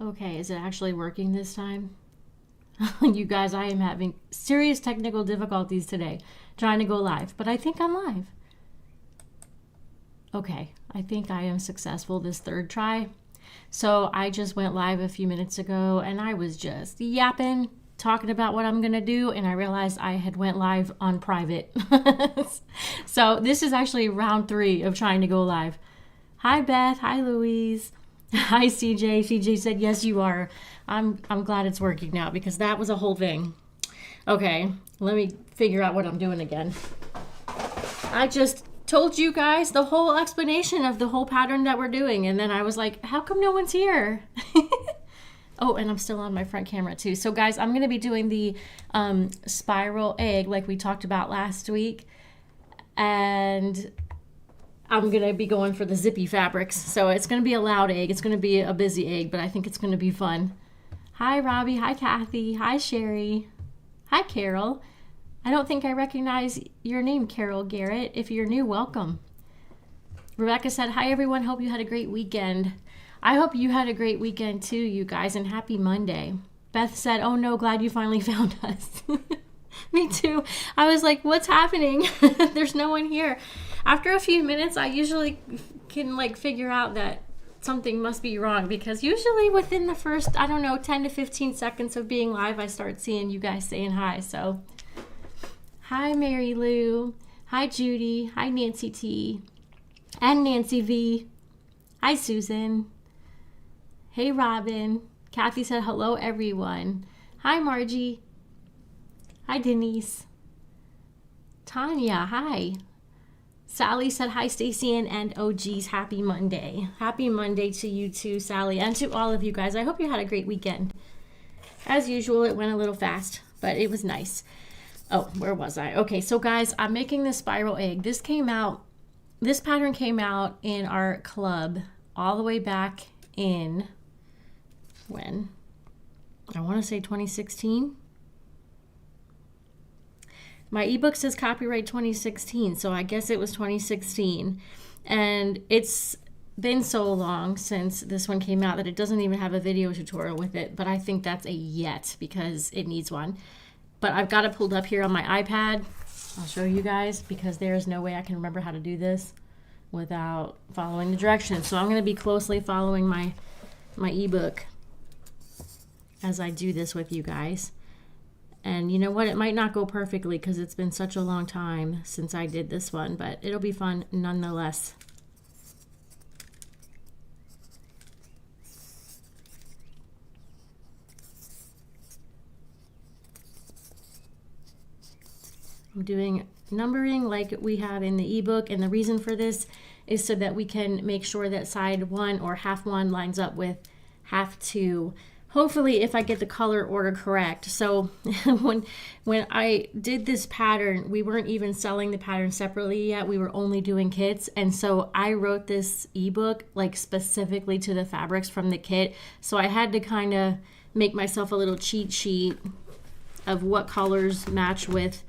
Okay, is it actually working this time? You guys, I am having serious technical difficulties today trying to go live, but I think I'm live. Okay, I think I am successful this third try. So I just went live a few minutes ago and I was just yapping, talking about what I'm gonna do, and I realized I had went live on private. So this is actually round 3 of trying to go live. Hi Beth, hi Louise, hi CJ. CJ said yes you are. I'm glad it's working now because that was a whole thing. Okay, let me figure out what I'm doing again. I just told you guys the whole explanation of the whole pattern that we're doing, and then I was like, how come no one's here? Oh, and I'm still on my front camera too. So guys, I'm going to be doing the spiral egg like we talked about last week, and I'm going to be going for the zippy fabrics. So it's going to be a loud egg. It's going to be a busy egg, but I think it's going to be fun. Hi Robbie, hi Kathy, hi Sherry, hi Carol. I don't think I recognize your name, Carol Garrett. If you're new, welcome. Rebecca said, hi everyone, hope you had a great weekend. I hope you had a great weekend too, you guys, and happy Monday. Beth said, oh no, glad you finally found us. Me too. I was like, what's happening? There's no one here. After a few minutes, I usually can figure out that something must be wrong, because usually within the first, I don't know, 10 to 15 seconds of being live, I start seeing you guys saying hi. So hi, Mary Lou. Hi, Judy. Hi, Nancy T. And Nancy V. Hi, Susan. Hey, Robin. Kathy said, hello, everyone. Hi, Margie. Hi, Denise. Tanya, hi. Sally said, hi, Stacy and OGs. Happy Monday. Happy Monday to you too, Sally, and to all of you guys. I hope you had a great weekend. As usual, it went a little fast, but it was nice. Oh, where was I? Okay, so guys, I'm making this spiral egg. This pattern came out in our club all the way back in, when? I want to say 2016. My ebook says copyright 2016, so I guess it was 2016. And it's been so long since this one came out that it doesn't even have a video tutorial with it, but I think that's a yet because it needs one. But I've got it pulled up here on my iPad. I'll show you guys because there's no way I can remember how to do this without following the directions. So I'm going to be closely following my ebook as I do this with you guys. And you know what? It might not go perfectly because it's been such a long time since I did this one, but it'll be fun nonetheless. I'm doing numbering like we have in the ebook, and the reason for this is so that we can make sure that side 1 or half 1 lines up with half 2. Hopefully, if I get the color order correct. So when I did this pattern, we weren't even selling the pattern separately yet. We were only doing kits, and so I wrote this ebook specifically to the fabrics from the kit. So I had to kind of make myself a little cheat sheet of what colors match with,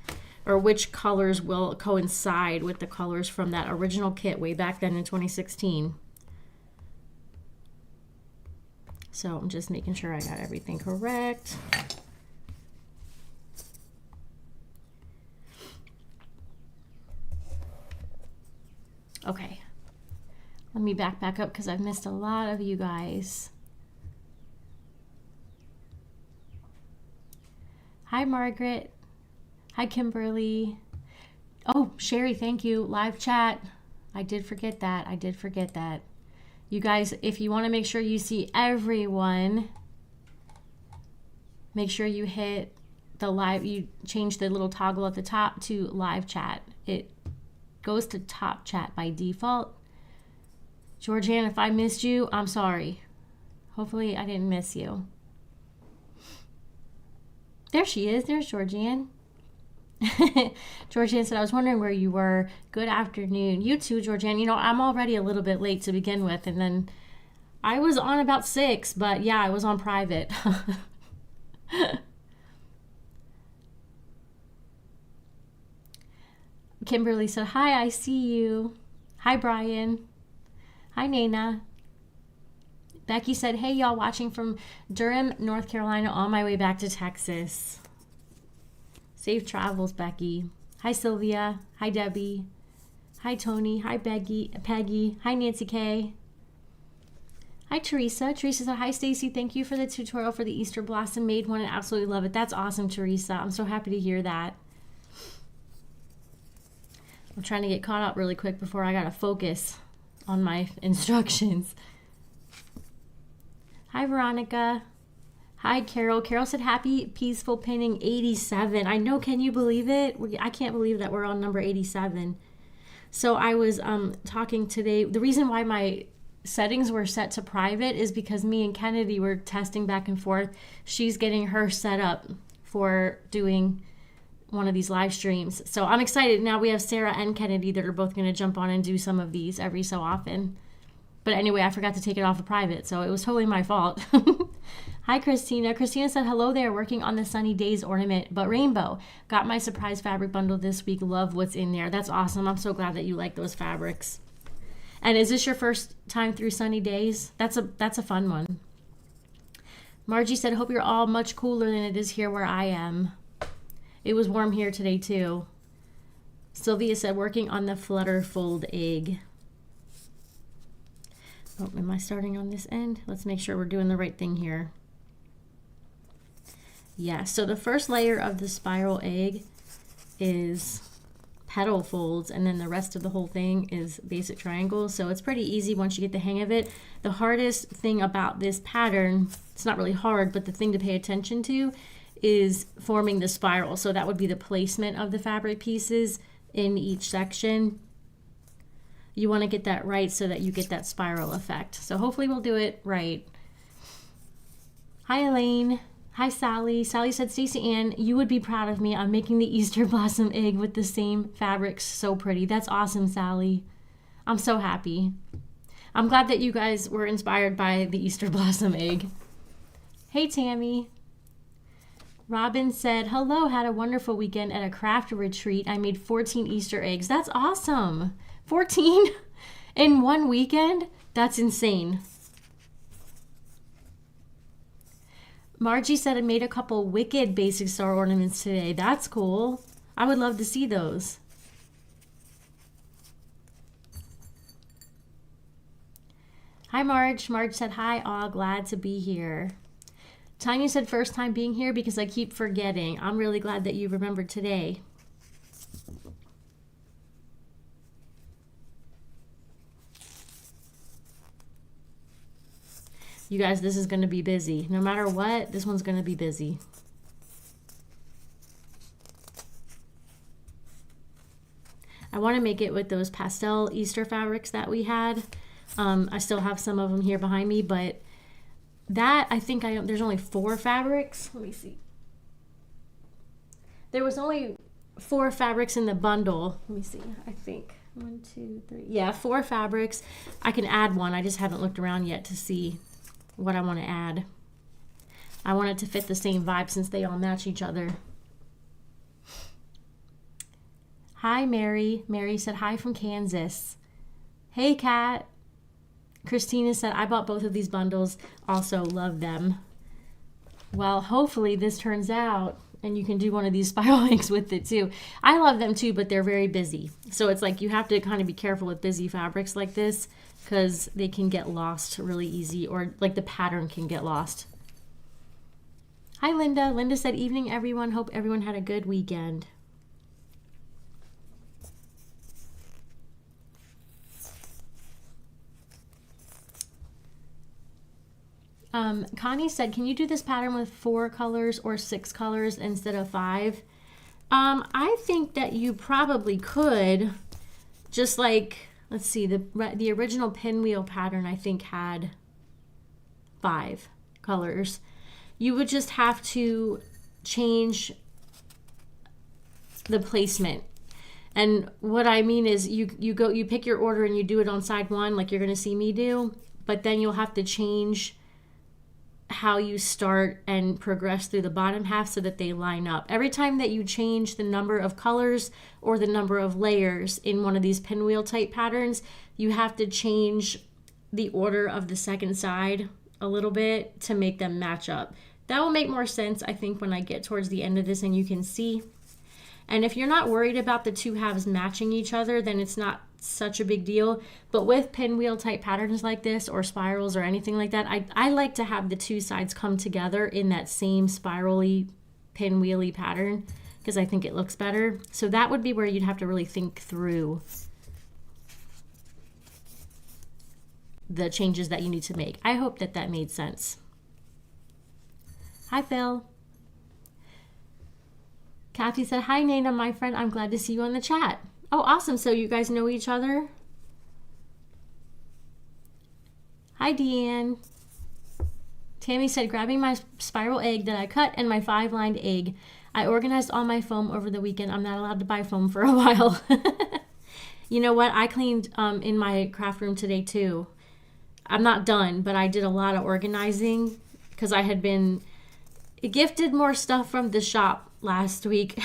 or which colors will coincide with the colors from that original kit way back then in 2016. So I'm just making sure I got everything correct. Okay, let me back up because I've missed a lot of you guys. Hi, Margaret. Hi, Kimberly. Oh, Sherry, thank you. Live chat. I did forget that. You guys, if you want to make sure you see everyone, make sure you hit the live, you change the little toggle at the top to live chat. It goes to top chat by default. Georgianne, if I missed you, I'm sorry. Hopefully I didn't miss you. There she is. There's Georgianne. Georgianne said, I was wondering where you were. Good afternoon. You too, Georgianne. You know, I'm already a little bit late to begin with, and then I was on about 6, but yeah, I was on private. Kimberly said, hi, I see you. Hi, Brian. Hi, Nana. Becky said, hey, y'all, watching from Durham, North Carolina, on my way back to Texas. Safe travels, Becky. Hi, Sylvia. Hi, Debbie. Hi, Tony. Hi, Peggy. Hi, Nancy K. Hi, Teresa. Teresa said, hi, Stacy. Thank you for the tutorial for the Easter Blossom. Made one and absolutely love it. That's awesome, Teresa. I'm so happy to hear that. I'm trying to get caught up really quick before I got to focus on my instructions. Hi, Veronica. Hi, Carol. Carol said, happy peaceful pinning 87. I know, can you believe it? I can't believe that we're on number 87. So I was talking today. The reason why my settings were set to private is because me and Kennedy were testing back and forth. She's getting her set up for doing one of these live streams. So I'm excited. Now we have Sarah and Kennedy that are both going to jump on and do some of these every so often. But anyway, I forgot to take it off of private, so it was totally my fault. Hi, Christina. Christina said, hello there, working on the Sunny Days ornament, but rainbow. Got my surprise fabric bundle this week. Love what's in there. That's awesome. I'm so glad that you like those fabrics. And is this your first time through Sunny Days? That's a fun one. Margie said, hope you're all much cooler than it is here where I am. It was warm here today too. Sylvia said, working on the flutter fold egg. Oh, am I starting on this end? Let's make sure we're doing the right thing here. Yeah, so the first layer of the spiral egg is petal folds, and then the rest of the whole thing is basic triangles. So it's pretty easy once you get the hang of it. The hardest thing about this pattern, it's not really hard, but the thing to pay attention to is forming the spiral. So that would be the placement of the fabric pieces in each section. You want to get that right so that you get that spiral effect. So hopefully we'll do it right. Hi, Elaine. Hi, Sally. Sally said, Stacey Ann, you would be proud of me. I'm making the Easter blossom egg with the same fabrics. So pretty. That's awesome, Sally. I'm so happy. I'm glad that you guys were inspired by the Easter blossom egg. Hey, Tammy. Robin said, hello, had a wonderful weekend at a craft retreat. I made 14 Easter eggs. That's awesome. 14 in one weekend? That's insane. Margie said, I made a couple wicked basic star ornaments today. That's cool. I would love to see those. Hi, Marge. Marge said, hi, all. Glad to be here. Tanya said, first time being here because I keep forgetting. I'm really glad that you remembered today. You guys, this is going to be busy. No matter what, this one's going to be busy. I want to make it with those pastel Easter fabrics that we had. I still have some of them here behind me, but that, I think there's only 4 fabrics. Let me see. There was only 4 fabrics in the bundle. Let me see, I think. 1, 2, 3. Yeah, 4 fabrics. I can add one. I just haven't looked around yet to see what I want to add. I want it to fit the same vibe since they all match each other. Hi, Mary. Mary said, hi from Kansas. Hey, Kat. Christina said, I bought both of these bundles. Also love them. Well, hopefully this turns out and you can do one of these spiral eggs with it too. I love them too, but they're very busy. So it's like you have to kind of be careful with busy fabrics like this because they can get lost really easy, or like the pattern can get lost. Hi, Linda. Linda said, evening, everyone. Hope everyone had a good weekend. Connie said, can you do this pattern with 4 colors or 6 colors instead of 5? I think that you probably could. Just like, let's see, the original pinwheel pattern I think had 5 colors. You would just have to change the placement. And what I mean is you pick your order and you do it on side 1 like you're going to see me do, but then you'll have to change how you start and progress through the bottom half so that they line up. Every time that you change the number of colors or the number of layers in one of these pinwheel type patterns, you have to change the order of the second side a little bit to make them match up. That will make more sense, I think, when I get towards the end of this and you can see. And if you're not worried about the two halves matching each other, then it's not such a big deal. But with pinwheel type patterns like this, or spirals or anything like that, I like to have the two sides come together in that same spirally, pinwheely pattern, because I think it looks better. So that would be where you'd have to really think through the changes that you need to make. I hope that that made sense. Hi, Phil. Kathy said, hi, Nana, my friend. I'm glad to see you on the chat. Oh, awesome. So you guys know each other? Hi, Deanne. Tammy said, grabbing my spiral egg that I cut and my 5-lined egg. I organized all my foam over the weekend. I'm not allowed to buy foam for a while. You know what? I cleaned in my craft room today, too. I'm not done, but I did a lot of organizing because I had been gifted more stuff from the shop last week.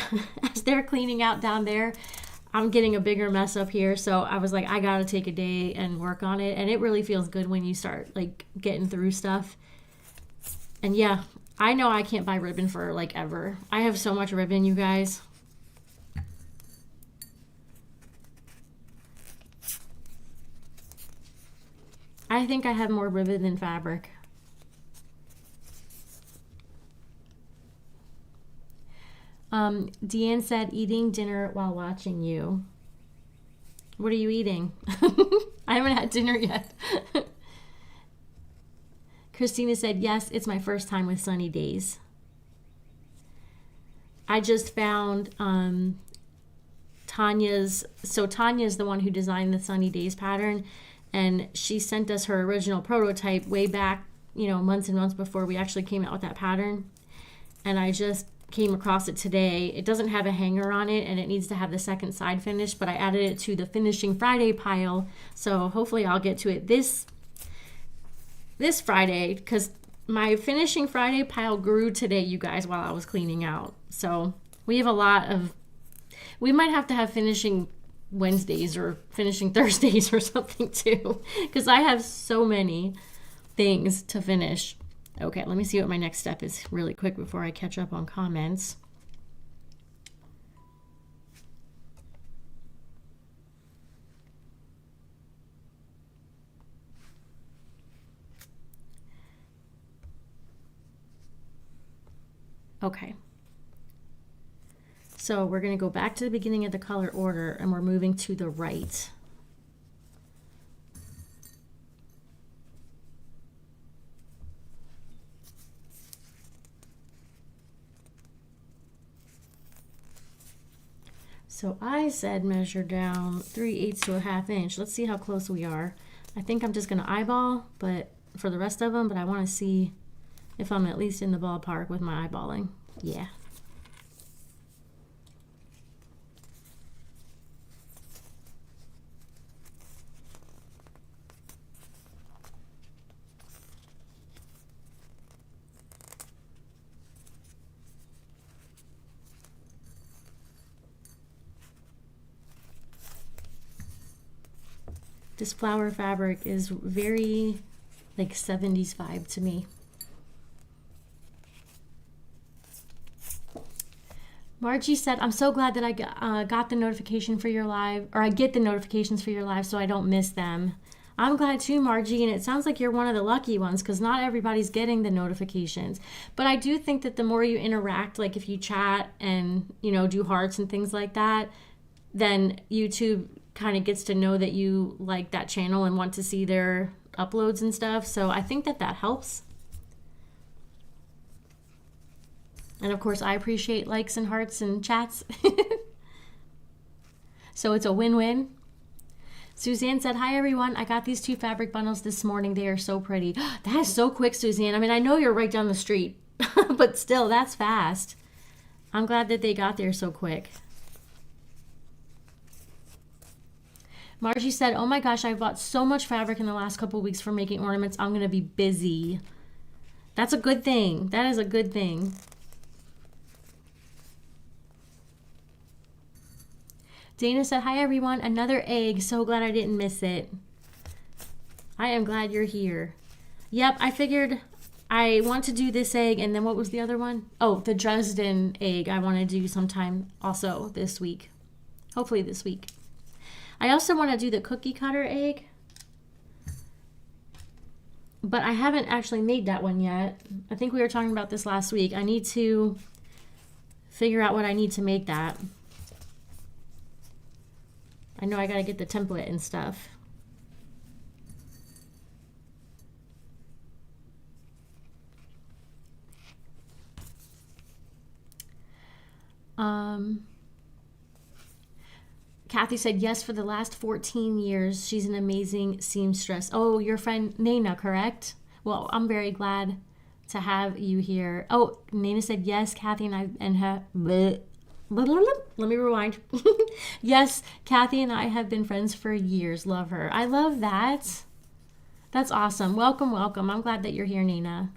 As they're cleaning out down there, I'm getting a bigger mess up here. So I was like, I gotta take a day and work on it. And it really feels good when you start like getting through stuff. And yeah, I know I can't buy ribbon for like ever. I have so much ribbon, you guys. I think I have more ribbon than fabric. Deanne said, eating dinner while watching you. What are you eating? I haven't had dinner yet. Christina said, yes, it's my first time with Sunny Days. I just found Tanya's the one who designed the Sunny Days pattern, and she sent us her original prototype way back, you know, months and months before we actually came out with that pattern. And I just came across it today. It doesn't have a hanger on it, and it needs to have the second side finished, but I added it to the Finishing Friday pile, so hopefully I'll get to it this Friday, because my Finishing Friday pile grew today, you guys, while I was cleaning out. So we have a lot of, we might have to have Finishing Wednesdays or Finishing Thursdays or something too, because I have so many things to finish. Okay, let me see what my next step is really quick before I catch up on comments. Okay. So we're going to go back to the beginning of the color order, and we're moving to the right. So I said measure down 3/8 to 1/2 inch. Let's see how close we are. I think I'm just going to eyeball, but for the rest of them, but I want to see if I'm at least in the ballpark with my eyeballing. Yeah. This flower fabric is very like 70s vibe to me. Margie said, I'm so glad that I got the notification for your live, or I get the notifications for your live so I don't miss them. I'm glad too, Margie, and it sounds like you're one of the lucky ones because not everybody's getting the notifications. But I do think that the more you interact, like if you chat and, you know, do hearts and things like that, then YouTube kind of gets to know that you like that channel and want to see their uploads and stuff. So I think that that helps. And of course, I appreciate likes and hearts and chats. So it's a win-win. Suzanne said, hi everyone. I got these 2 fabric bundles this morning. They are so pretty. That is so quick, Suzanne. I mean, I know you're right down the street, but still, that's fast. I'm glad that they got there so quick. Margie said, oh my gosh, I bought so much fabric in the last couple of weeks for making ornaments. I'm going to be busy. That's a good thing. That is a good thing. Dana said, hi everyone, another egg. So glad I didn't miss it. I am glad you're here. Yep, I figured I want to do this egg, and then what was the other one? Oh, the Dresden egg I want to do sometime also this week. Hopefully this week. I also want to do the cookie cutter egg, but I haven't actually made that one yet. I think we were talking about this last week. I need to figure out what I need to make that. I know I got to get the template and stuff. Kathy said, yes, for the last 14 years. She's an amazing seamstress. Oh, your friend Nana, correct? Well, I'm very glad to have you here. Oh, Nana said, yes, Kathy and I and her. Bleh. Let me rewind. Yes, Kathy and I have been friends for years. Love her. I love that. That's awesome. Welcome, welcome. I'm glad that you're here, Nina.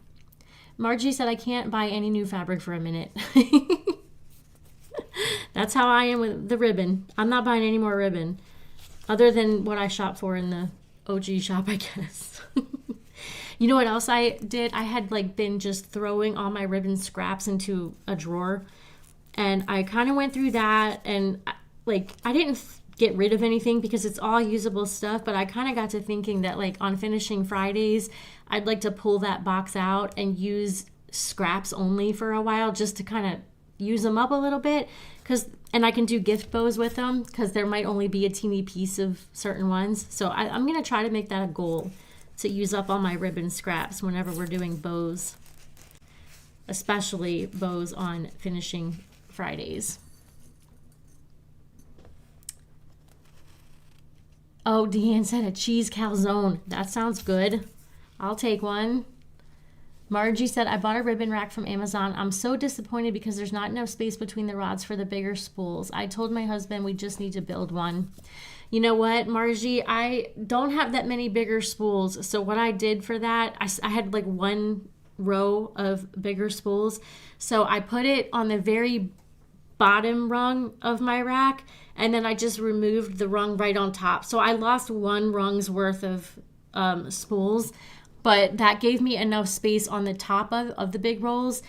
Margie said, I can't buy any new fabric for a minute. That's how I am with the ribbon. I'm not buying any more ribbon other than what I shop for in the OG shop, I guess. You know what else I did? I had been just throwing all my ribbon scraps into a drawer, and I kind of went through that, and I didn't get rid of anything because it's all usable stuff, but I kind of got to thinking that on Finishing Fridays, I'd like to pull that box out and use scraps only for a while just to kind of use them up a little bit, and I can do gift bows with them because there might only be a teeny piece of certain ones. So I'm going to try to make that a goal, to use up all my ribbon scraps whenever we're doing bows, especially bows on Finishing Fridays. Oh, Deanne said a cheese calzone. That sounds good. I'll take one. Margie said, I bought a ribbon rack from Amazon. I'm so disappointed because there's not enough space between the rods for the bigger spools. I told my husband we just need to build one. You know what, Margie? I don't have that many bigger spools. So what I did for that, I had one row of bigger spools. So I put it on the very bottom rung of my rack, and then I just removed the rung right on top. So I lost one rung's worth of spools. But that gave me enough space on the top of the big rolls.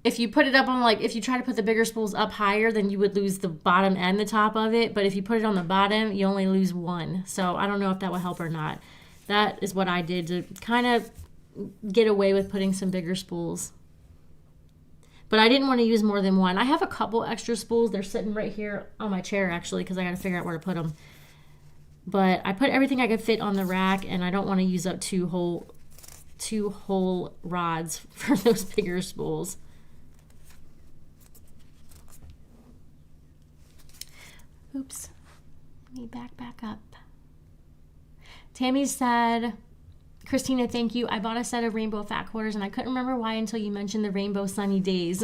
If you put it up on, if you try to put the bigger spools up higher, then you would lose the bottom and the top of it. But if you put it on the bottom, you only lose one. So I don't know if that will help or not. That is what I did to kind of get away with putting some bigger spools. But I didn't want to use more than one. I have a couple extra spools. They're sitting right here on my chair, actually, because I got to figure out where to put them. But I put everything I could fit on the rack, and I don't want to use up two whole rods for those bigger spools. Oops. Let me back up. Tammy said, Christina, thank you. I bought a set of rainbow fat quarters, and I couldn't remember why until you mentioned the rainbow sunny days.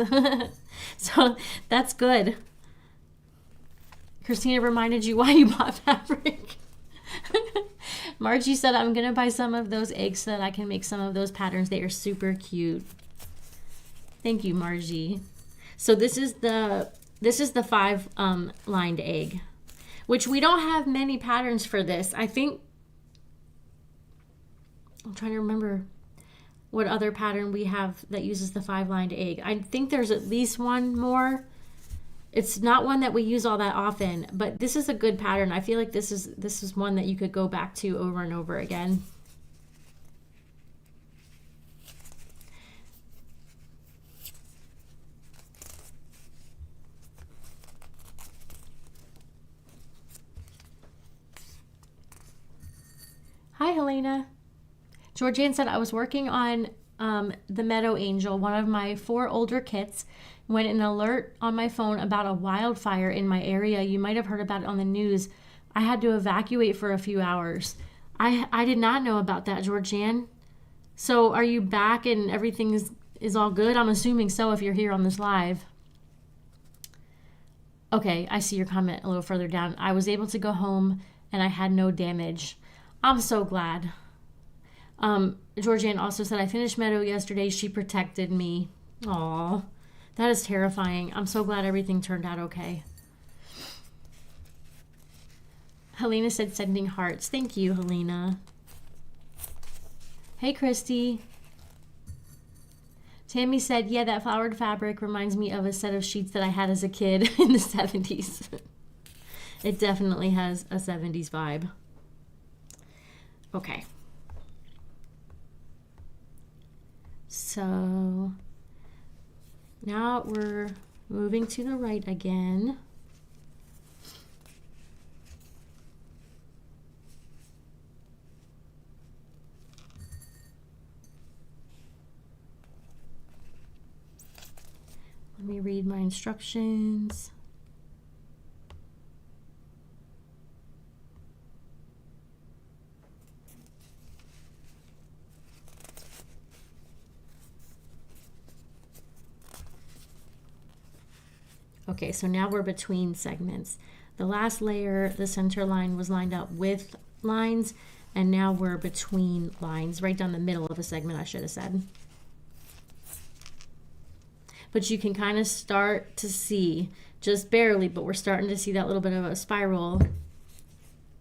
So that's good. Christina reminded you why you bought fabric. Margie said, I'm going to buy some of those eggs so that I can make some of those patterns. They are super cute. Thank you, Margie. So this is the 5 lined egg, which we don't have many patterns for this. I think, I'm trying to remember what other pattern we have that uses the 5 lined egg. I think there's at least one more. It's not one that we use all that often, but this is a good pattern. I feel like this is one that you could go back to over and over again. Hi, Helena. Georgianne said, I was working on the Meadow Angel, one of my 4 older kits, when an alert on my phone about a wildfire in my area. You might have heard about it on the news. I had to evacuate for a few hours. I did not know about that, Georgianne. So are you back and everything is all good? I'm assuming so if you're here on this live. Okay, I see your comment a little further down. I was able to go home and I had no damage. I'm so glad. Georgianne also said, I finished Meadow yesterday. She protected me. Aw. That is terrifying. I'm so glad everything turned out okay. Helena said, sending hearts. Thank you, Helena. Hey, Christy. Tammy said, yeah, that flowered fabric reminds me of a set of sheets that I had as a kid in the 70s. It definitely has a 70s vibe. Okay. So now we're moving to the right again. Let me read my instructions. Okay, so now we're between segments. The last layer, the center line was lined up with lines, and now we're between lines, right down the middle of a segment, I should have said. But you can kind of start to see, just barely, but we're starting to see that little bit of a spiral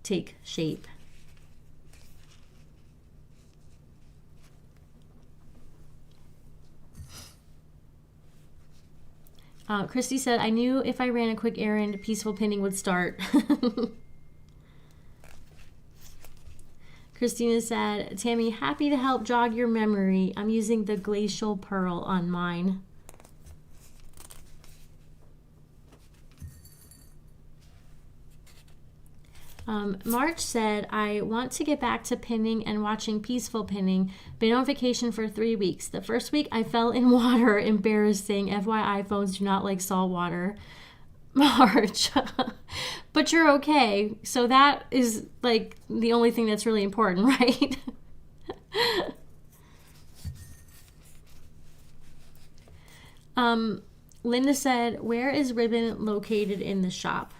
take shape. Christy said, I knew if I ran a quick errand, peaceful pinning would start. Christina said, Tammy, happy to help jog your memory. I'm using the Glacial Pearl on mine. March said, I want to get back to pinning and watching peaceful pinning. Been on vacation for 3 weeks. The first week I fell in water. Embarrassing. FYI, phones do not like salt water. March. But you're okay. So that is like the only thing that's really important, right? Linda said, where is ribbon located in the shop?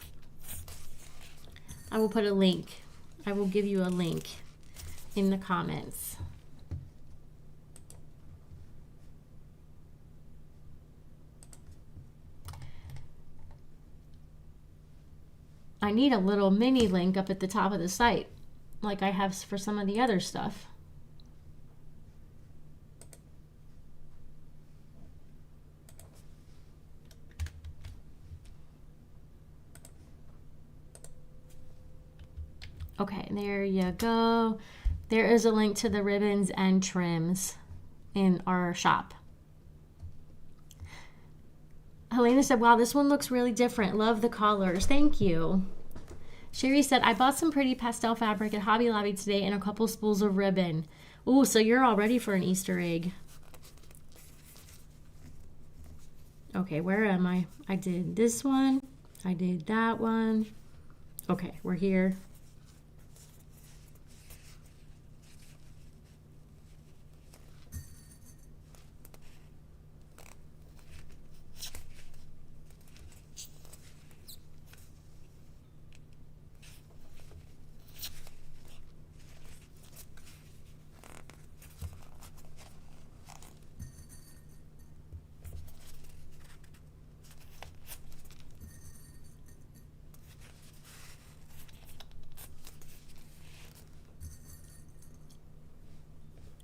I will put a link. I will give you a link in the comments. I need a little mini link up at the top of the site, like I have for some of the other stuff. Okay, there you go. There is a link to the ribbons and trims in our shop. Helena said, wow, this one looks really different. Love the colors. Thank you. Sherry said, I bought some pretty pastel fabric at Hobby Lobby today and a couple spools of ribbon. Ooh, so you're all ready for an Easter egg. Okay, where am I? I did this one. I did that one. Okay, we're here.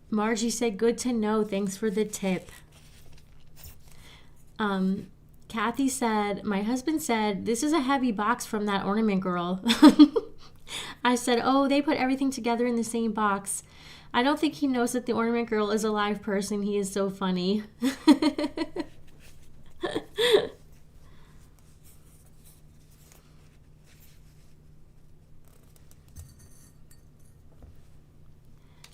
Margie said, good to know. Thanks for the tip. Kathy said, my husband said, this is a heavy box from that Ornament Girl. I said, oh, they put everything together in the same box. I don't think he knows that the Ornament Girl is a live person. He is so funny.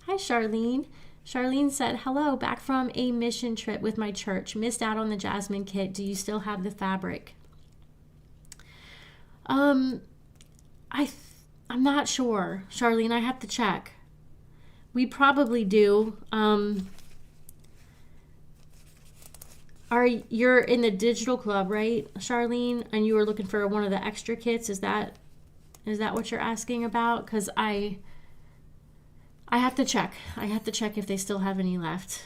Hi, Charlene. Charlene said, hello, back from a mission trip with my church. Missed out on the Jasmine kit. Do you still have the fabric? I'm not sure, Charlene. I have to check. We probably do. You're in the digital club, right, Charlene? And you were looking for one of the extra kits. Is that what you're asking about? Because I have to check. I have to check if they still have any left.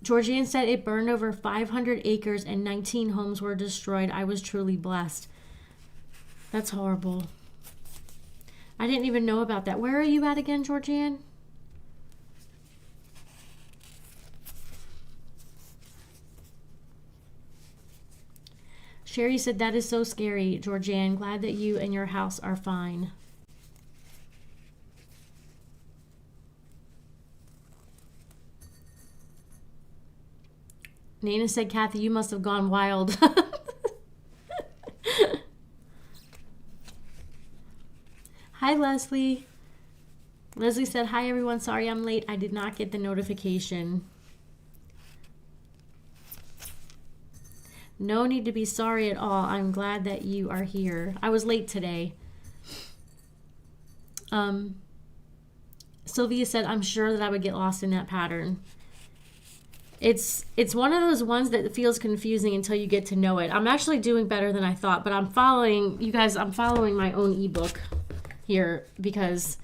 Georgianne said it burned over 500 acres and 19 homes were destroyed. I was truly blessed. That's horrible. I didn't even know about that. Where are you at again, Georgianne? Sherry said, that is so scary, Georgianne. Glad that you and your house are fine. Nana said, Kathy, you must have gone wild. Hi, Leslie. Leslie said, hi, everyone. Sorry I'm late. I did not get the notification. No need to be sorry at all. I'm glad that you are here. I was late today. Sylvia said, I'm sure that I would get lost in that pattern. It's one of those ones that feels confusing until you get to know it. I'm actually doing better than I thought, but I'm following, you guys, I'm following my own ebook here because,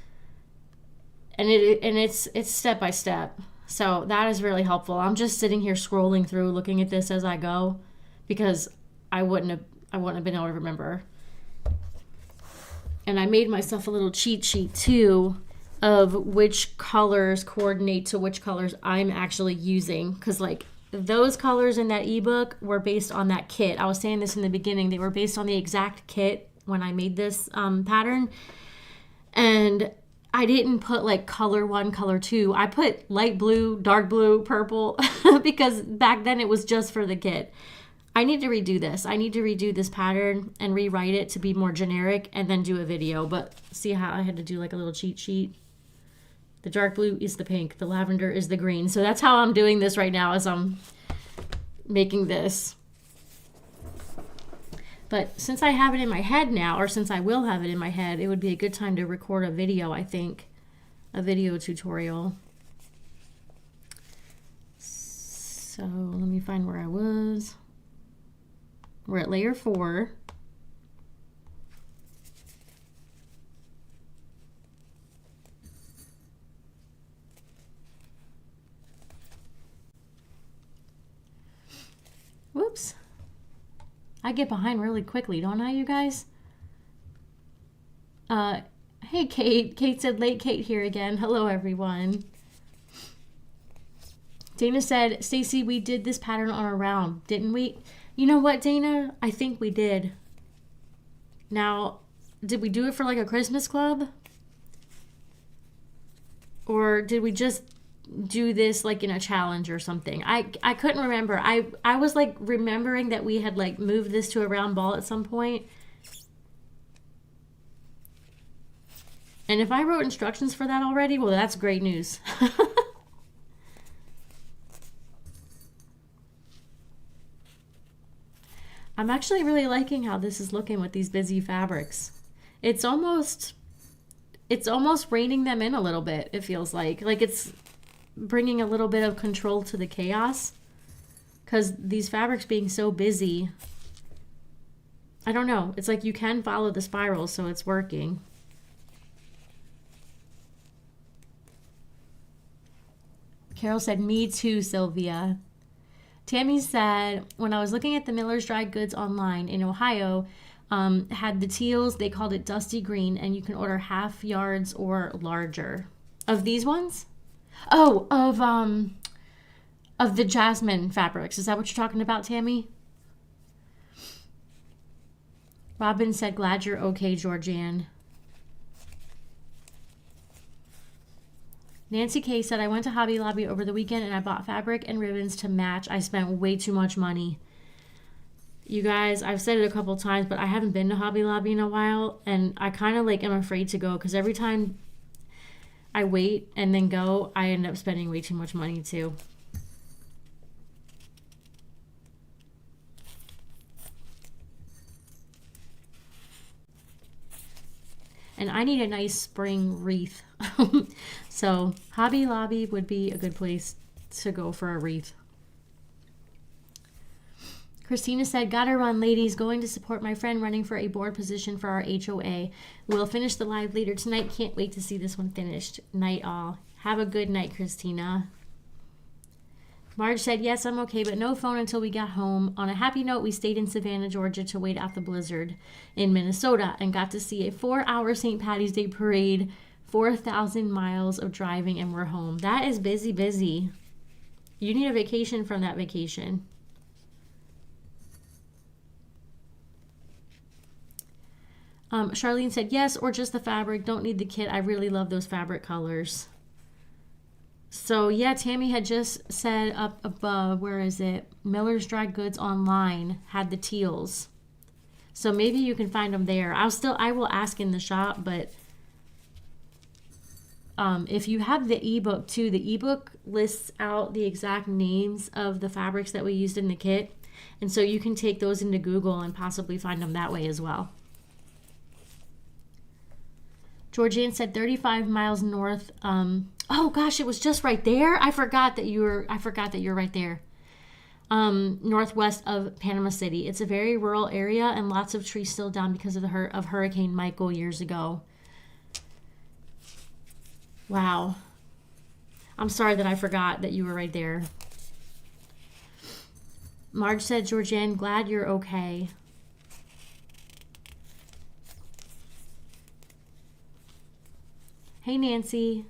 and it's step by step. So that is really helpful. I'm just sitting here scrolling through, looking at this as I go, because I wouldn't have been able to remember. And I made myself a little cheat sheet too of which colors coordinate to which colors I'm actually using, because like those colors in that ebook were based on that kit. I was saying this in the beginning, they were based on the exact kit when I made this pattern, and I didn't put like color 1, color 2. I put light blue, dark blue, purple because back then it was just for the kit. I need to redo this. I need to redo this pattern and rewrite it to be more generic and then do a video. But see how I had to do like a little cheat sheet? The dark blue is the pink. The lavender is the green. So that's how I'm doing this right now as I'm making this. But since I have it in my head now, or since I will have it in my head, it would be a good time to record a video, I think. A video tutorial. So let me find where I was. We're at layer 4. Whoops. I get behind really quickly, don't I, you guys? Hey, Kate. Kate said, late Kate here again. Hello, everyone. Dana said, Stacy, we did this pattern on a round, didn't we? You know what, Dana? I think we did. Now, did we do it for like a Christmas club? Or did we just do this like in a challenge or something? I couldn't remember. I was like remembering that we had like moved this to a round ball at some point. And if I wrote instructions for that already, well, that's great news. I'm actually really liking how this is looking with these busy fabrics. It's almost reining them in a little bit, it feels like. Like it's bringing a little bit of control to the chaos. Because these fabrics being so busy, I don't know. It's like you can follow the spiral, so it's working. Carol said, me too, Sylvia. Tammy said, when I was looking at the Miller's Dry Goods online in Ohio, had the teals, they called it dusty green, and you can order half yards or larger. Of these ones? Oh, of the jasmine fabrics. Is that what you're talking about, Tammy? Robin said, glad you're okay, Georgianne. Nancy K said, I went to Hobby Lobby over the weekend and I bought fabric and ribbons to match. I spent way too much money. You guys, I've said it a couple times, but I haven't been to Hobby Lobby in a while, and I kind of like am afraid to go because every time I wait and then go, I end up spending way too much money too. And I need a nice spring wreath. So Hobby Lobby would be a good place to go for a wreath. Christina said, gotta run, ladies. Going to support my friend running for a board position for our HOA. We'll finish the live later tonight. Can't wait to see this one finished. Night all. Have a good night, Christina. Marge said, yes, I'm okay, but no phone until we got home. On a happy note, we stayed in Savannah, Georgia to wait out the blizzard in Minnesota and got to see a 4-hour St. Patty's Day parade, 4,000 miles of driving, and we're home. That is busy, busy. You need a vacation from that vacation. Charlene said, yes, or just the fabric. Don't need the kit. I really love those fabric colors. So, yeah, Tammy had just said up above, where is it? Miller's Dry Goods online had the teals. So maybe you can find them there. I will ask in the shop, but if you have the ebook too, the ebook lists out the exact names of the fabrics that we used in the kit. And so you can take those into Google and possibly find them that way as well. Georgianne said 35 miles north. Oh gosh, it was just right there. I forgot that you're right there. Northwest of Panama City. It's a very rural area and lots of trees still down because of Hurricane Michael years ago. Wow. I'm sorry that I forgot that you were right there. Marge said, Georgianne, glad you're okay. Hey, Nancy.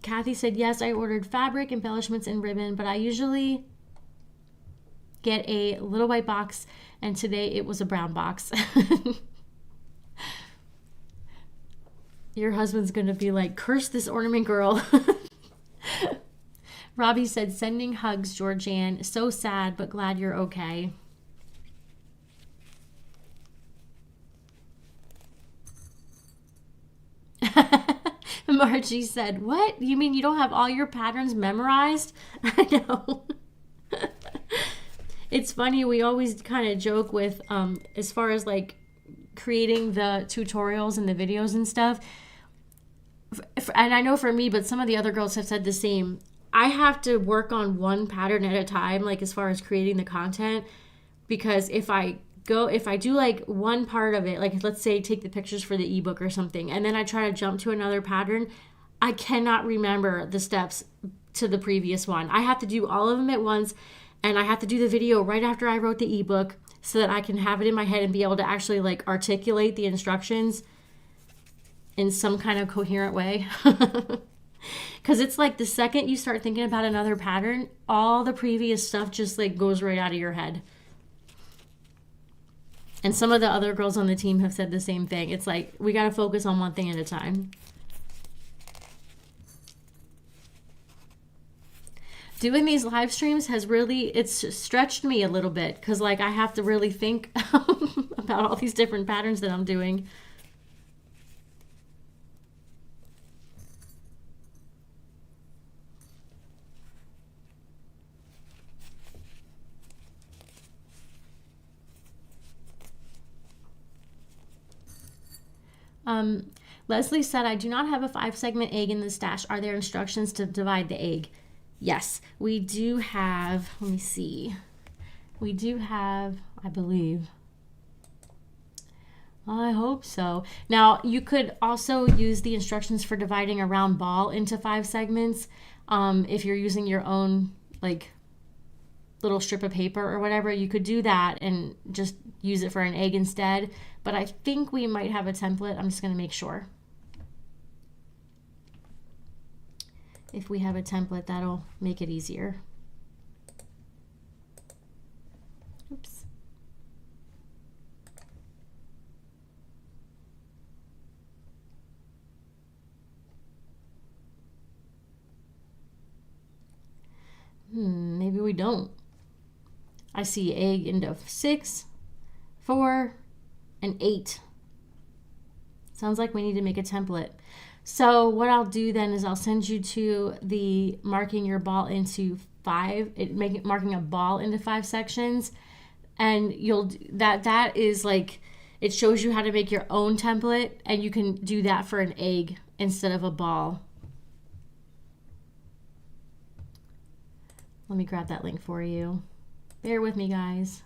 Kathy said, yes, I ordered fabric, embellishments, and ribbon, but I usually get a little white box, and today it was a brown box. Your husband's going to be like, curse this ornament girl. Robbie said, sending hugs, Georgianne. So sad, but glad you're okay. Margie said, what? You mean you don't have all your patterns memorized? I know. It's funny, we always kind of joke with, as far as like creating the tutorials and the videos and stuff. And I know for me, but some of the other girls have said the same. I have to work on one pattern at a time, like as far as creating the content, because if I do like one part of it, like let's say take the pictures for the ebook or something, and then I try to jump to another pattern, I cannot remember the steps to the previous one. I have to do all of them at once, and I have to do the video right after I wrote the ebook so that I can have it in my head and be able to actually like articulate the instructions in some kind of coherent way. Because it's like the second you start thinking about another pattern, all the previous stuff just like goes right out of your head. And some of the other girls on the team have said the same thing. It's like, we got to focus on one thing at a time. Doing these live streams has really, it's stretched me a little bit because like I have to really think about all these different patterns that I'm doing. Leslie said, I do not have a 5-segment egg in the stash. Are there instructions to divide the egg? Yes, we do have, let me see. We do have, I believe. I hope so. Now, you could also use the instructions for dividing a round ball into 5 segments. If you're using your own, like, little strip of paper or whatever, you could do that and just use it for an egg instead. But I think we might have a template. I'm just going to make sure. If we have a template, that'll make it easier. Oops. Maybe we don't. I see egg into 6, 4, and 8. Sounds like we need to make a template. So what I'll do then is I'll send you to the marking your ball into 5, marking a ball into 5 sections, and that is like, it shows you how to make your own template, and you can do that for an egg instead of a ball. Let me grab that link for you. Bear with me, guys.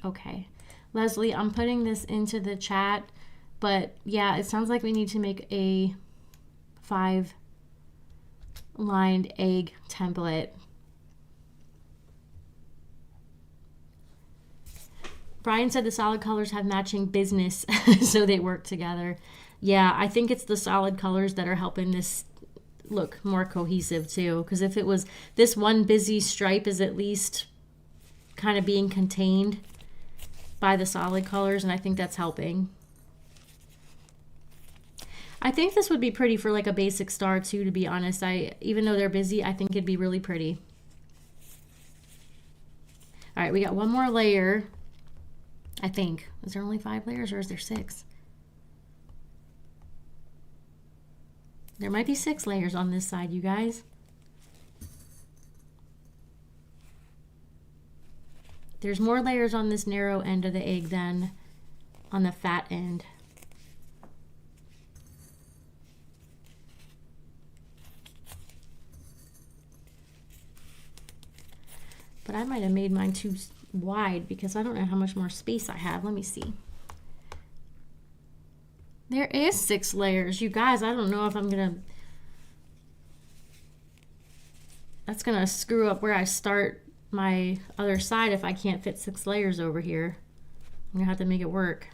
Okay. Leslie, I'm putting this into the chat, but yeah, it sounds like we need to make a 5-lined egg template. Brian said the solid colors have matching business, so they work together. Yeah, I think it's the solid colors that are helping this look more cohesive too, because if it was this one busy stripe is at least kind of being contained by the solid colors, and I think that's helping. I think this would be pretty for like a basic star too, to be honest. Even though they're busy, I think it'd be really pretty. All right, we got one more layer, I think. Is there only 5 layers or is there 6? There might be 6 layers on this side, you guys. There's more layers on this narrow end of the egg than on the fat end. But I might have made mine too wide because I don't know how much more space I have. Let me see. There is 6 layers. You guys, I don't know if I'm gonna... That's gonna screw up where I start my other side if I can't fit 6 layers over here. I'm gonna have to make it work.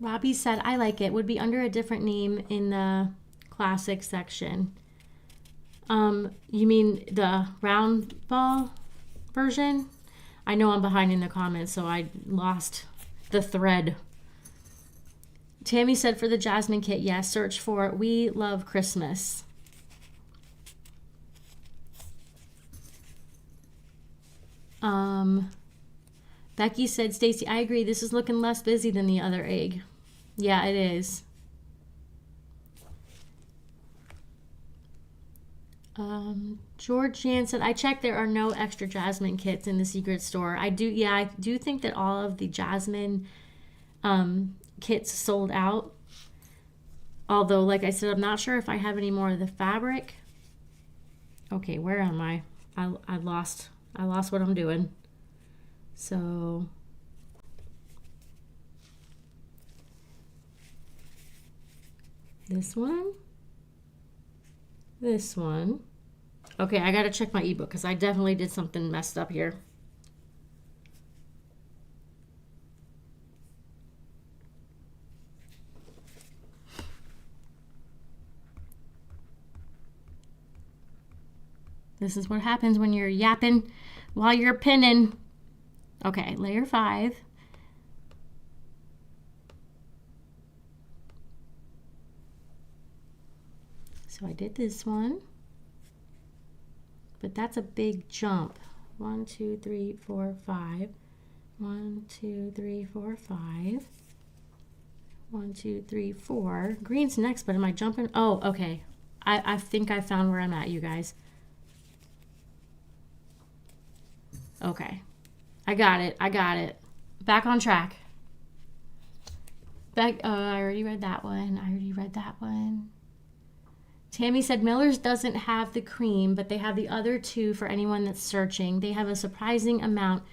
Robbie said, I like it. Would be under a different name in the classic section. You mean the round ball version? I know I'm behind in the comments, so I lost the thread. Tammy said for the Jasmine kit, yes, search for We Love Christmas. Becky said, Stacy, I agree. This is looking less busy than the other egg. Yeah, it is. George Jan said, I checked. There are no extra Jasmine kits in the secret store. I do think that all of the Jasmine kits sold out. Although, like I said, I'm not sure if I have any more of the fabric. Okay, where am I? I lost what I'm doing. So this one. Okay, I gotta check my ebook because I definitely did something messed up here. This is what happens when you're yapping while you're pinning. Okay, layer 5. So I did this one, but that's a big jump. 1, 2, 3, 4, 5. 1, 2, 3, 4, 5. 1, 2, 3, 4. Green's next, but am I jumping? Oh, okay. I think I found where I'm at, you guys. Okay. I got it. Back on track. I already read that one. Tammy said Miller's doesn't have the cream, but they have the other 2 for anyone that's searching. They have a surprising amount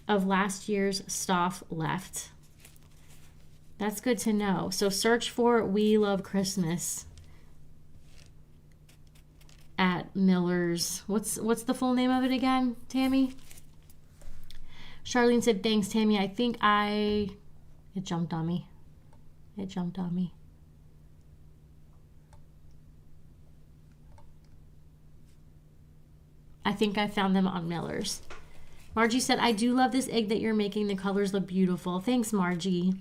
of last year's stuff left. That's good to know. So search for We Love Christmas at Miller's. What's the full name of it again, Tammy? Charlene said, thanks, Tammy. I think it jumped on me. I think I found them on Miller's. Margie said, I do love this egg that you're making. The colors look beautiful. Thanks, Margie.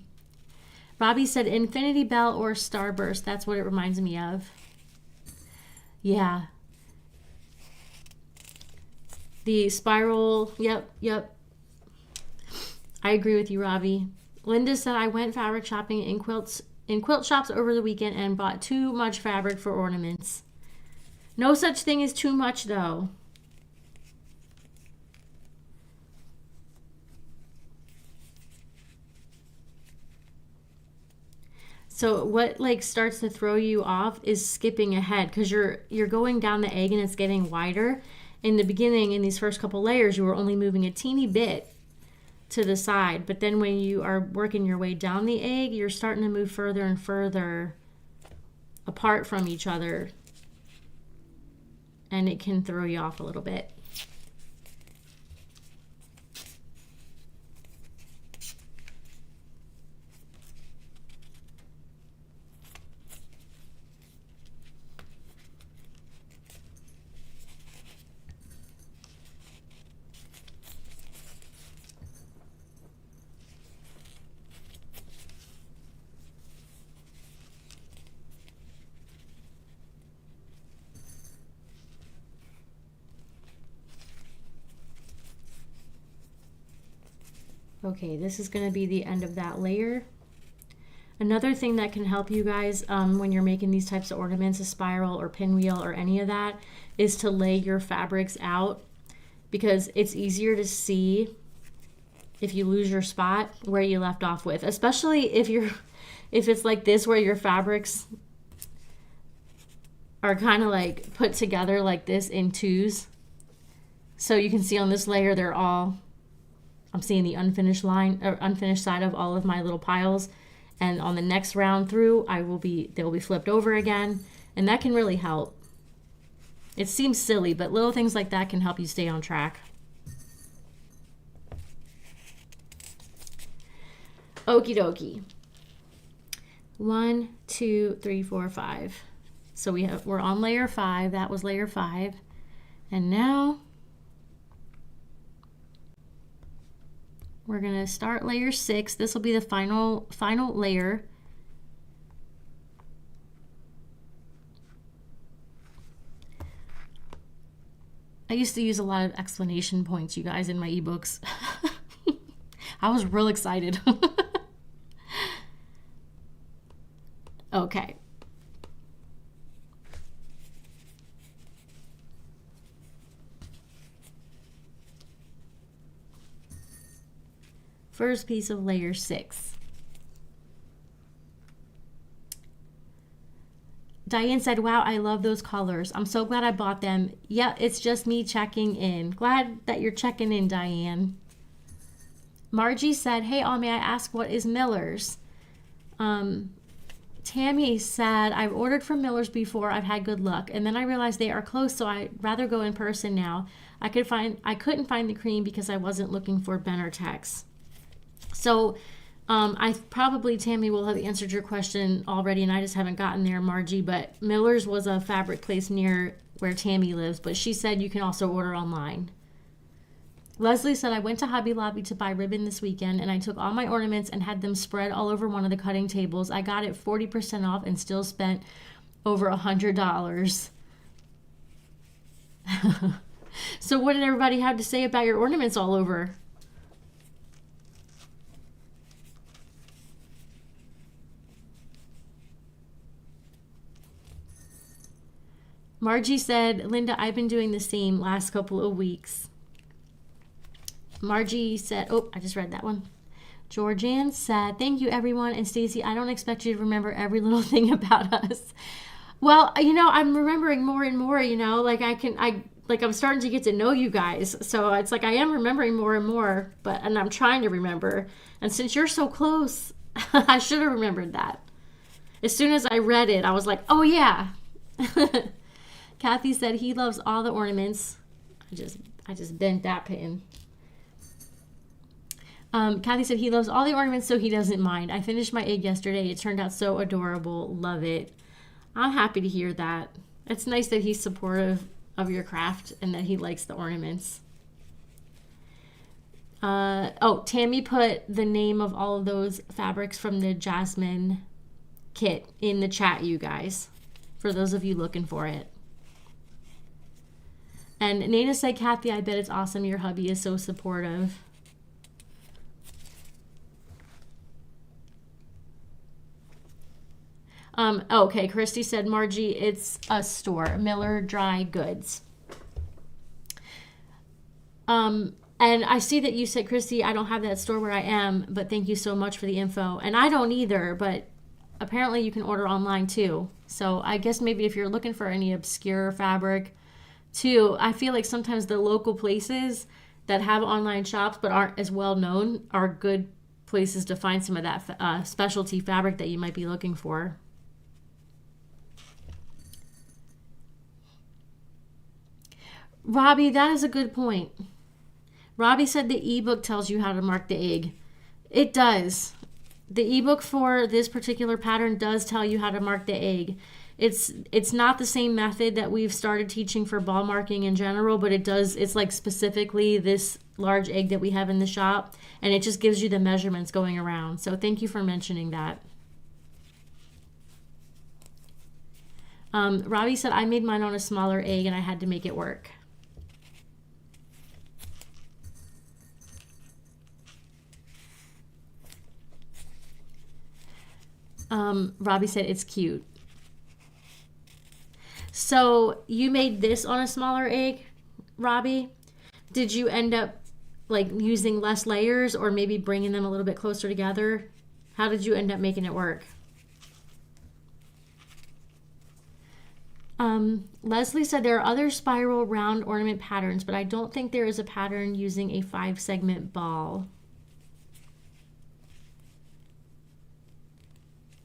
Robbie said, Infinity Bell or Starburst. That's what it reminds me of. Yeah. The spiral. Yep. I agree with you, Robbie. Linda said, I went fabric shopping in quilt shops over the weekend and bought too much fabric for ornaments. No such thing as too much, though. So what like starts to throw you off is skipping ahead, because you're going down the egg and it's getting wider. In the beginning, in these first couple layers, you were only moving a teeny bit to the side, but then when you are working your way down the egg, you're starting to move further and further apart from each other, and it can throw you off a little bit. Okay, this is going to be the end of that layer. Another thing that can help you guys when you're making these types of ornaments, a spiral or pinwheel or any of that, is to lay your fabrics out, because it's easier to see if you lose your spot where you left off with, especially if it's like this where your fabrics are kind of like put together like this in twos. So you can see on this layer they're all, I'm seeing the unfinished line or unfinished side of all of my little piles, and on the next round through they will be flipped over again, and that can really help. It seems silly, but little things like that can help you stay on track. Okie dokie. 1, 2, 3, 4, 5. So we're on layer 5. That was layer 5, and now we're going to start layer 6. This will be the final layer. I used to use a lot of explanation points, you guys, in my ebooks. I was real excited. Okay. First piece of layer 6. Diane said, wow, I love those colors. I'm so glad I bought them. Yeah, it's just me checking in. Glad that you're checking in, Diane. Margie said, hey, may I ask what is Miller's? Tammy said, I've ordered from Miller's before. I've had good luck. And then I realized they are closed, so I'd rather go in person now. I couldn't find the cream because I wasn't looking for Benartex. So Tammy will have answered your question already, and I just haven't gotten there, Margie, but Miller's was a fabric place near where Tammy lives, but she said you can also order online. Leslie said, I went to Hobby Lobby to buy ribbon this weekend, and I took all my ornaments and had them spread all over one of the cutting tables. I got it 40% off and still spent over $100. So what did everybody have to say about your ornaments all over? Margie said, Linda, I've been doing the same last couple of weeks. Margie said, oh, I just read that one. Georgianne said, thank you, everyone. And Stacy, I don't expect you to remember every little thing about us. Well, I'm remembering more and more, like I'm starting to get to know you guys. So it's like I am remembering more and more, and I'm trying to remember. And since you're so close, I should have remembered that. As soon as I read it, I was like, oh, yeah. Kathy said he loves all the ornaments. I just bent that pin. Kathy said he loves all the ornaments, so he doesn't mind. I finished my egg yesterday. It turned out so adorable. Love it. I'm happy to hear that. It's nice that he's supportive of your craft and that he likes the ornaments. Tammy put the name of all of those fabrics from the Jasmine kit in the chat, you guys, for those of you looking for it. And Nana said, Kathy, I bet it's awesome. Your hubby is so supportive. Okay, Christy said, Margie, it's a store, Miller Dry Goods. And I see that you said, Christy, I don't have that store where I am, but thank you so much for the info. And I don't either, but apparently you can order online too. So I guess maybe if you're looking for any obscure fabric too, I feel like sometimes the local places that have online shops but aren't as well known are good places to find some of that specialty fabric that you might be looking for. Robbie, that is a good point. Robbie said the ebook tells you how to mark the egg. It does. The ebook for this particular pattern does tell you how to mark the egg. It's not the same method that we've started teaching for ball marking in general, but it's like specifically this large egg that we have in the shop, and it just gives you the measurements going around. So thank you for mentioning that. Robbie said, I made mine on a smaller egg and I had to make it work. Robbie said, it's cute. So you made this on a smaller egg, Robbie? Did you end up like using less layers or maybe bringing them a little bit closer together? How did you end up making it work? Leslie said there are other spiral round ornament patterns, but I don't think there is a pattern using a 5-segment ball.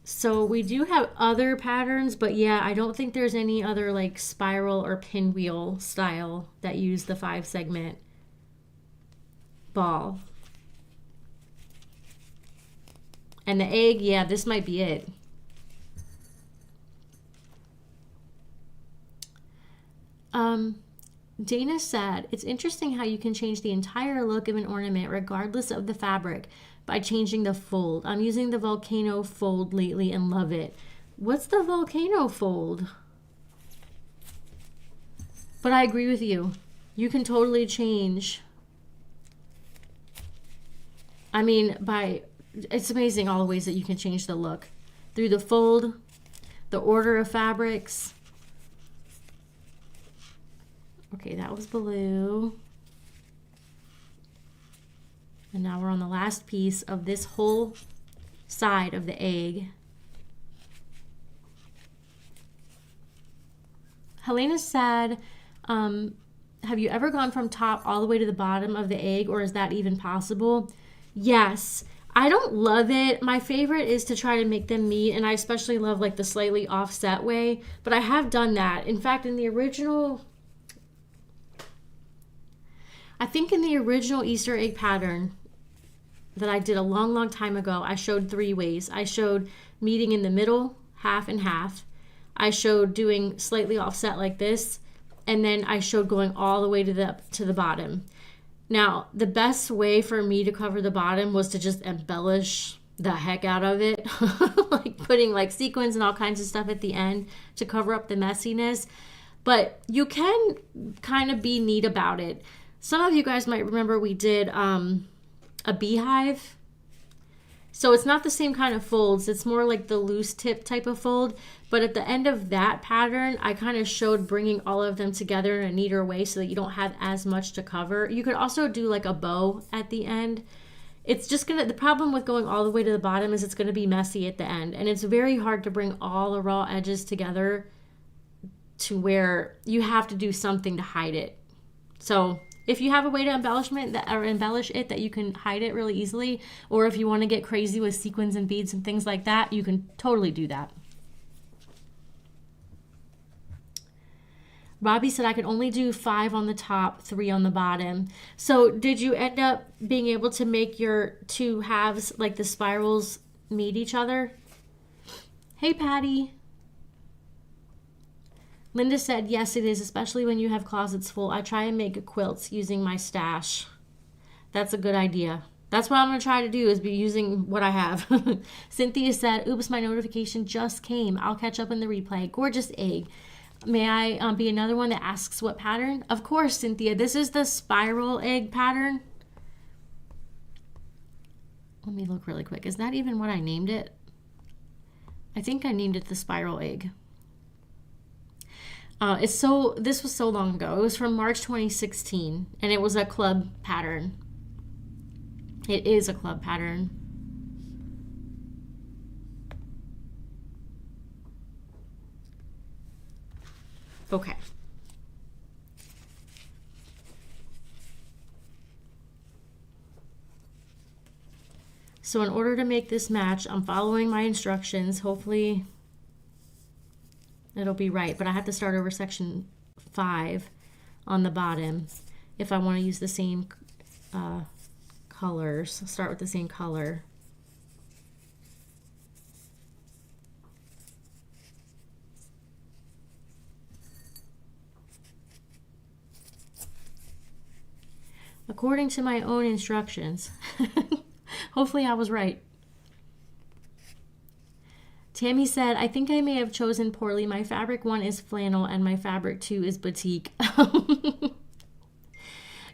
So we do have other patterns, but yeah, I don't think there's any other like spiral or pinwheel style that use the 5-segment ball. And the egg, yeah, this might be it. Dana said, it's interesting how you can change the entire look of an ornament regardless of the fabric by changing the fold. I'm using the volcano fold lately and love it. What's the volcano fold? But I agree with you. You can totally change. I mean, it's amazing all the ways that you can change the look. Through the fold, the order of fabrics. Okay, that was blue. And now we're on the last piece of this whole side of the egg. Helena said, have you ever gone from top all the way to the bottom of the egg, or is that even possible? Yes. I don't love it. My favorite is to try to make them meet, and I especially love like the slightly offset way, but I have done that. In fact, in the original, I think in the original Easter egg pattern that I did a long, long time ago, I showed 3 ways. I showed meeting in the middle, half and half. I showed doing slightly offset like this, and then I showed going all the way to the bottom. Now, the best way for me to cover the bottom was to just embellish the heck out of it, like putting like sequins and all kinds of stuff at the end to cover up the messiness. But you can kind of be neat about it. Some of you guys might remember we did a beehive. So it's not the same kind of folds. It's more like the loose tip type of fold. But at the end of that pattern, I kind of showed bringing all of them together in a neater way so that you don't have as much to cover. You could also do like a bow at the end. It's just the problem with going all the way to the bottom is it's gonna be messy at the end. And it's very hard to bring all the raw edges together to where you have to do something to hide it. So if you have a way to embellish it that you can hide it really easily, or if you want to get crazy with sequins and beads and things like that, you can totally do that. Robbie said I could only do 5 on the top, 3 on the bottom. So did you end up being able to make your 2 halves, like the spirals, meet each other? Hey, Patty. Linda said, yes, it is, especially when you have closets full. I try and make quilts using my stash. That's a good idea. That's what I'm going to try to do, is be using what I have. Cynthia said, oops, my notification just came. I'll catch up in the replay. Gorgeous egg. May I be another one that asks what pattern? Of course, Cynthia. This is the spiral egg pattern. Let me look really quick. Is that even what I named it? I think I named it the spiral egg. This was so long ago. It was from March 2016, and it was a club pattern. It is a club pattern. Okay. So in order to make this match, I'm following my instructions. Hopefully it'll be right, but I have to start over section 5 on the bottom if I want to use the same colors. I'll start with the same color. According to my own instructions. Hopefully I was right. Tammy said, I think I may have chosen poorly. My fabric 1 is flannel and my fabric 2 is batik.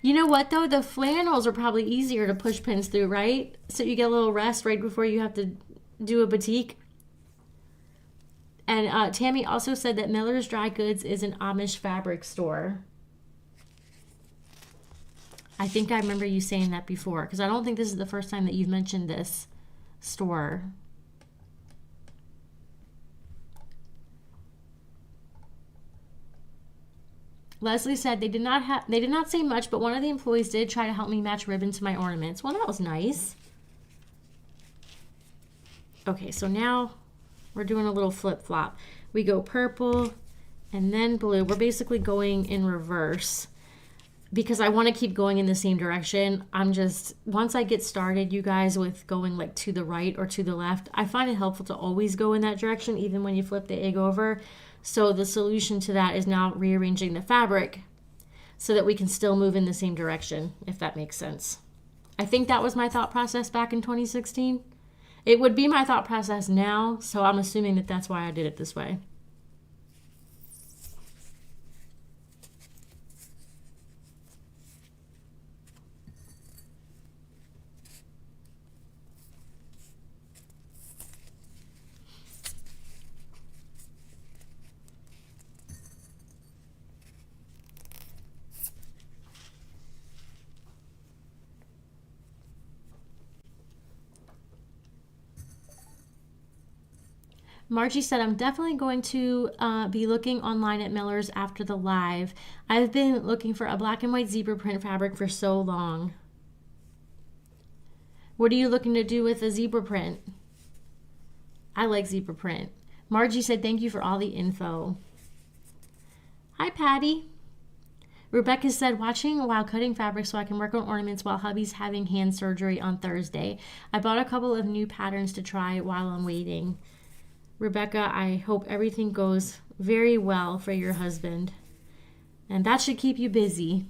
You know what though? The flannels are probably easier to push pins through, right? So you get a little rest right before you have to do a batik. And Tammy also said that Miller's Dry Goods is an Amish fabric store. I think I remember you saying that before, because I don't think this is the first time that you've mentioned this store. Leslie said they did not say much, but one of the employees did try to help me match ribbon to my ornaments. Well, that was nice. Okay, so now we're doing a little flip-flop. We go purple and then blue. We're basically going in reverse because I want to keep going in the same direction. Once I get started, you guys, with going like to the right or to the left, I find it helpful to always go in that direction, even when you flip the egg over. So the solution to that is now rearranging the fabric so that we can still move in the same direction, if that makes sense. I think that was my thought process back in 2016. It would be my thought process now, so I'm assuming that that's why I did it this way. Margie said, I'm definitely going to be looking online at Miller's after the live. I've been looking for a black and white zebra print fabric for so long. What are you looking to do with a zebra print? I like zebra print. Margie said, thank you for all the info. Hi, Patty. Rebecca said, watching while cutting fabric so I can work on ornaments while hubby's having hand surgery on Thursday. I bought a couple of new patterns to try while I'm waiting. Rebecca, I hope everything goes very well for your husband. And that should keep you busy.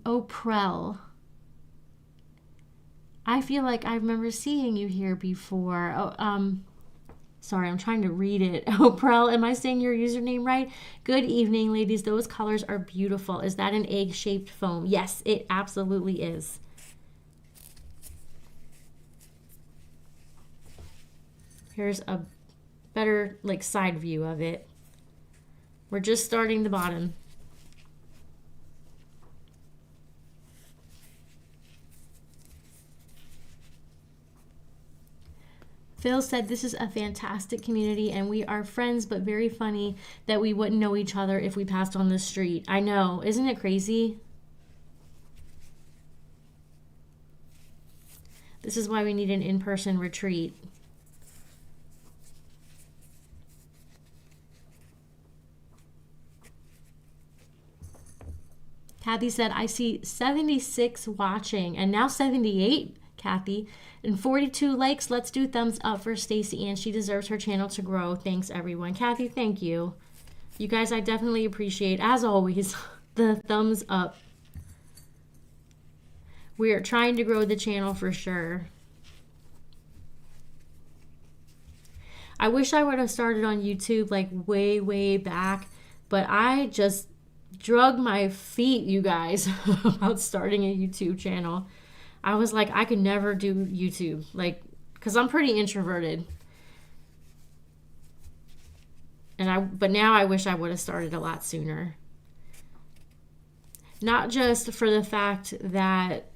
Oprel. I feel like I remember seeing you here before. Sorry, I'm trying to read it. Oprel, am I saying your username right? Good evening, ladies. Those colors are beautiful. Is that an egg-shaped foam? Yes, it absolutely is. Here's a better side view of it. We're just starting the bottom. Phil said, this is a fantastic community and we are friends, but very funny that we wouldn't know each other if we passed on the street. I know. Isn't it crazy? This is why we need an in-person retreat. Kathy said, I see 76 watching and now 78, Kathy. And 42 likes. Let's do thumbs up for Stacy Ann. She deserves her channel to grow. Thanks, everyone. Kathy, thank you. You guys, I definitely appreciate, as always, the thumbs up. We are trying to grow the channel for sure. I wish I would have started on YouTube way, way back, but I just drug my feet, you guys, about starting a YouTube channel. I was like, I could never do YouTube, because I'm pretty introverted. But now I wish I would have started a lot sooner. Not just for the fact that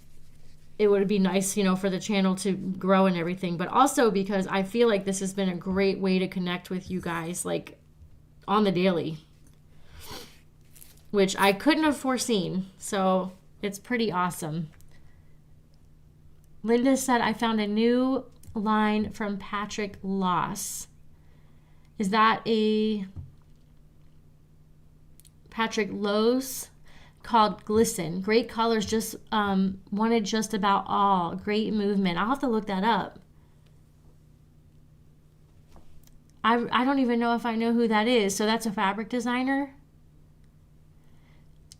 it would be nice, you know, for the channel to grow and everything, but also because I feel like this has been a great way to connect with you guys, like on the daily, which I couldn't have foreseen. So it's pretty awesome. Linda said, I found a new line from Patrick Loss. Is that a Patrick Lowe's? Called Glisten. Great colors, just wanted just about all. Great movement. I'll have to look that up. I don't even know if I know who that is. So that's a fabric designer.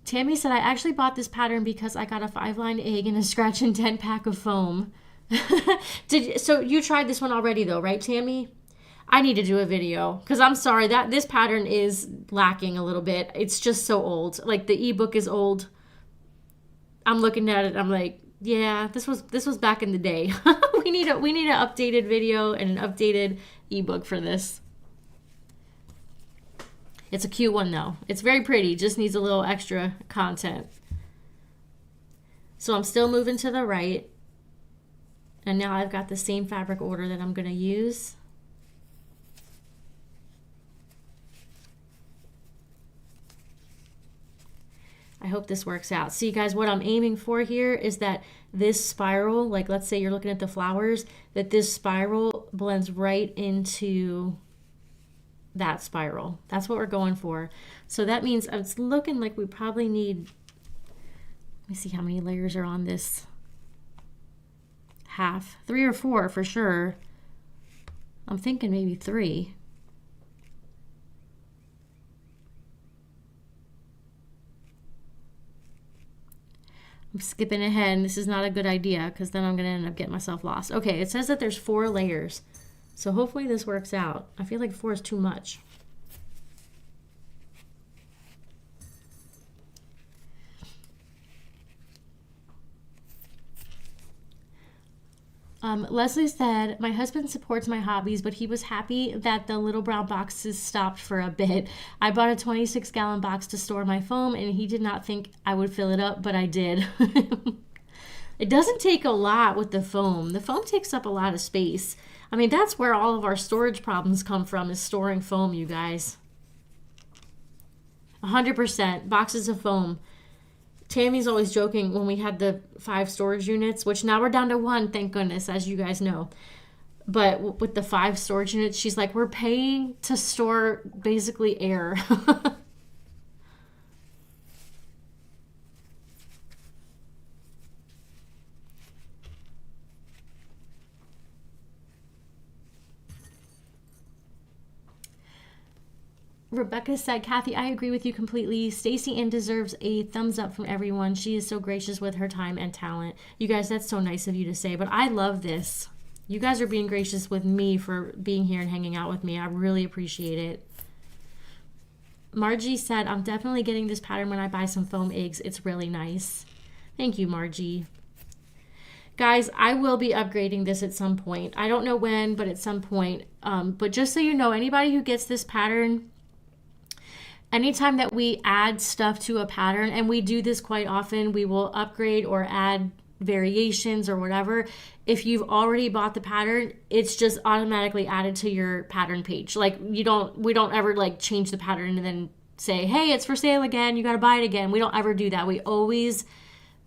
Tammy said, I actually bought this pattern because I got a 5-line egg and a scratch and dent pack of foam. So you tried this one already though, right, Tammy? I need to do a video because I'm sorry that this pattern is lacking a little bit. It's just so old. Like the ebook is old. I'm looking at it. I'm like, yeah, this was back in the day. we need an updated video and an updated ebook for this. It's a cute one though. It's very pretty. Just needs a little extra content. So I'm still moving to the right. And now I've got the same fabric order that I'm going to use. I hope this works out. See, guys, what I'm aiming for here is that this spiral, like let's say you're looking at the flowers, that this spiral blends right into that spiral. That's what we're going for. So that means it's looking like we probably need, let me see how many layers are on this half. 3 or 4 for sure. I'm thinking maybe 3. I'm skipping ahead, and this is not a good idea because then I'm going to end up getting myself lost. Okay, it says that there's 4 layers. So hopefully this works out. I feel like 4 is too much. Leslie said, my husband supports my hobbies, but he was happy that the little brown boxes stopped for a bit. I bought a 26-gallon box to store my foam, and he did not think I would fill it up, but I did. It doesn't take a lot with the foam. The foam takes up a lot of space. I mean, that's where all of our storage problems come from, is storing foam, you guys. 100% boxes of foam. Tammy's always joking when we had the 5 storage units, which now we're down to 1, thank goodness, as you guys know. But with the 5 storage units, she's like, we're paying to store basically air. Rebecca said, Kathy, I agree with you completely. Stacy Ann deserves a thumbs up from everyone. She is so gracious with her time and talent. You guys, that's so nice of you to say, but I love this. You guys are being gracious with me for being here and hanging out with me. I really appreciate it. Margie said, I'm definitely getting this pattern when I buy some foam eggs. It's really nice. Thank you, Margie. Guys, I will be upgrading this at some point. I don't know when, but at some point. But just so you know, anybody who gets this pattern, anytime that we add stuff to a pattern, and we do this quite often, we will upgrade or add variations or whatever. If you've already bought the pattern, it's just automatically added to your pattern page. Like we don't ever like change the pattern and then say, hey, it's for sale again, you got to buy it again. We don't ever do that. We always,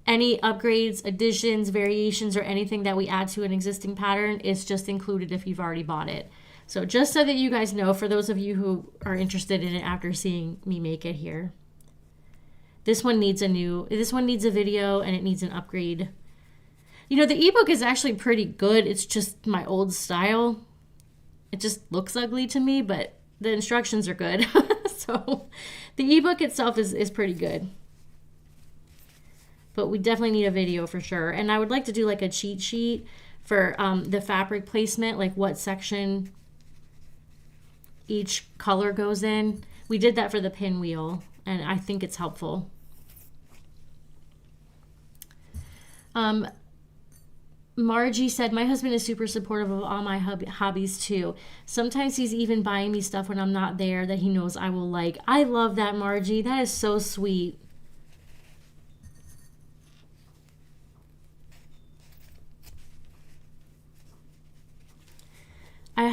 any upgrades, additions, variations, or anything that we add to an existing pattern is just included if you've already bought it. So just so that you guys know, for those of you who are interested in it after seeing me make it here, this one needs a video and it needs an upgrade. You know, the ebook is actually pretty good. It's just my old style. It just looks ugly to me, but the instructions are good. So the ebook itself is pretty good. But we definitely need a video for sure. And I would like to do like a cheat sheet for the fabric placement, like what section each color goes in. We did that for the pinwheel, and I think it's helpful. Margie said, my husband is super supportive of all my hobbies too. Sometimes he's even buying me stuff when I'm not there that he knows I will like. I love that, Margie. That is so sweet.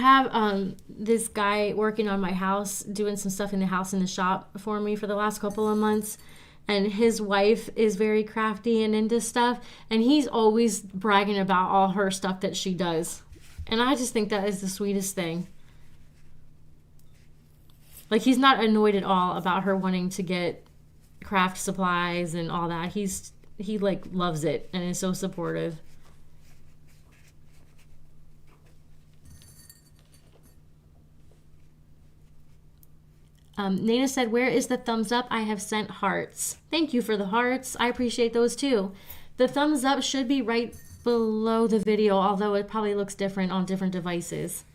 have this guy working on my house, doing some stuff in the house in the shop for me for the last couple of months. And his wife is very crafty and into stuff. And he's always bragging about all her stuff that she does. And I just think that is the sweetest thing. Like, he's not annoyed at all about her wanting to get craft supplies and all that. He like loves it and is so supportive. Nana said, where is the thumbs up? I have sent hearts. Thank you for the hearts. I appreciate those too. The thumbs up should be right below the video, although it probably looks different on different devices.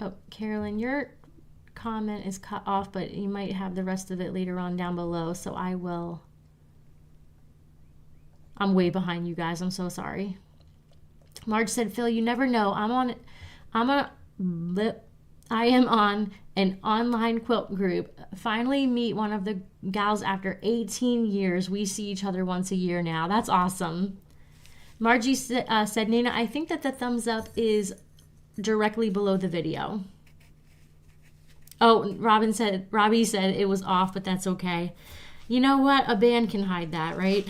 Oh, Carolyn, your comment is cut off, but you might have the rest of it later on down below, so I'm way behind you guys. I'm so sorry. Marge said, Phil, you never know. I am on an online quilt group. Finally meet one of the gals after 18 years. We see each other once a year now. That's awesome. Margie said, Nana, I think that the thumbs up is directly below the video. Oh, Robbie said it was off, but that's okay. You know what? A band can hide that, right?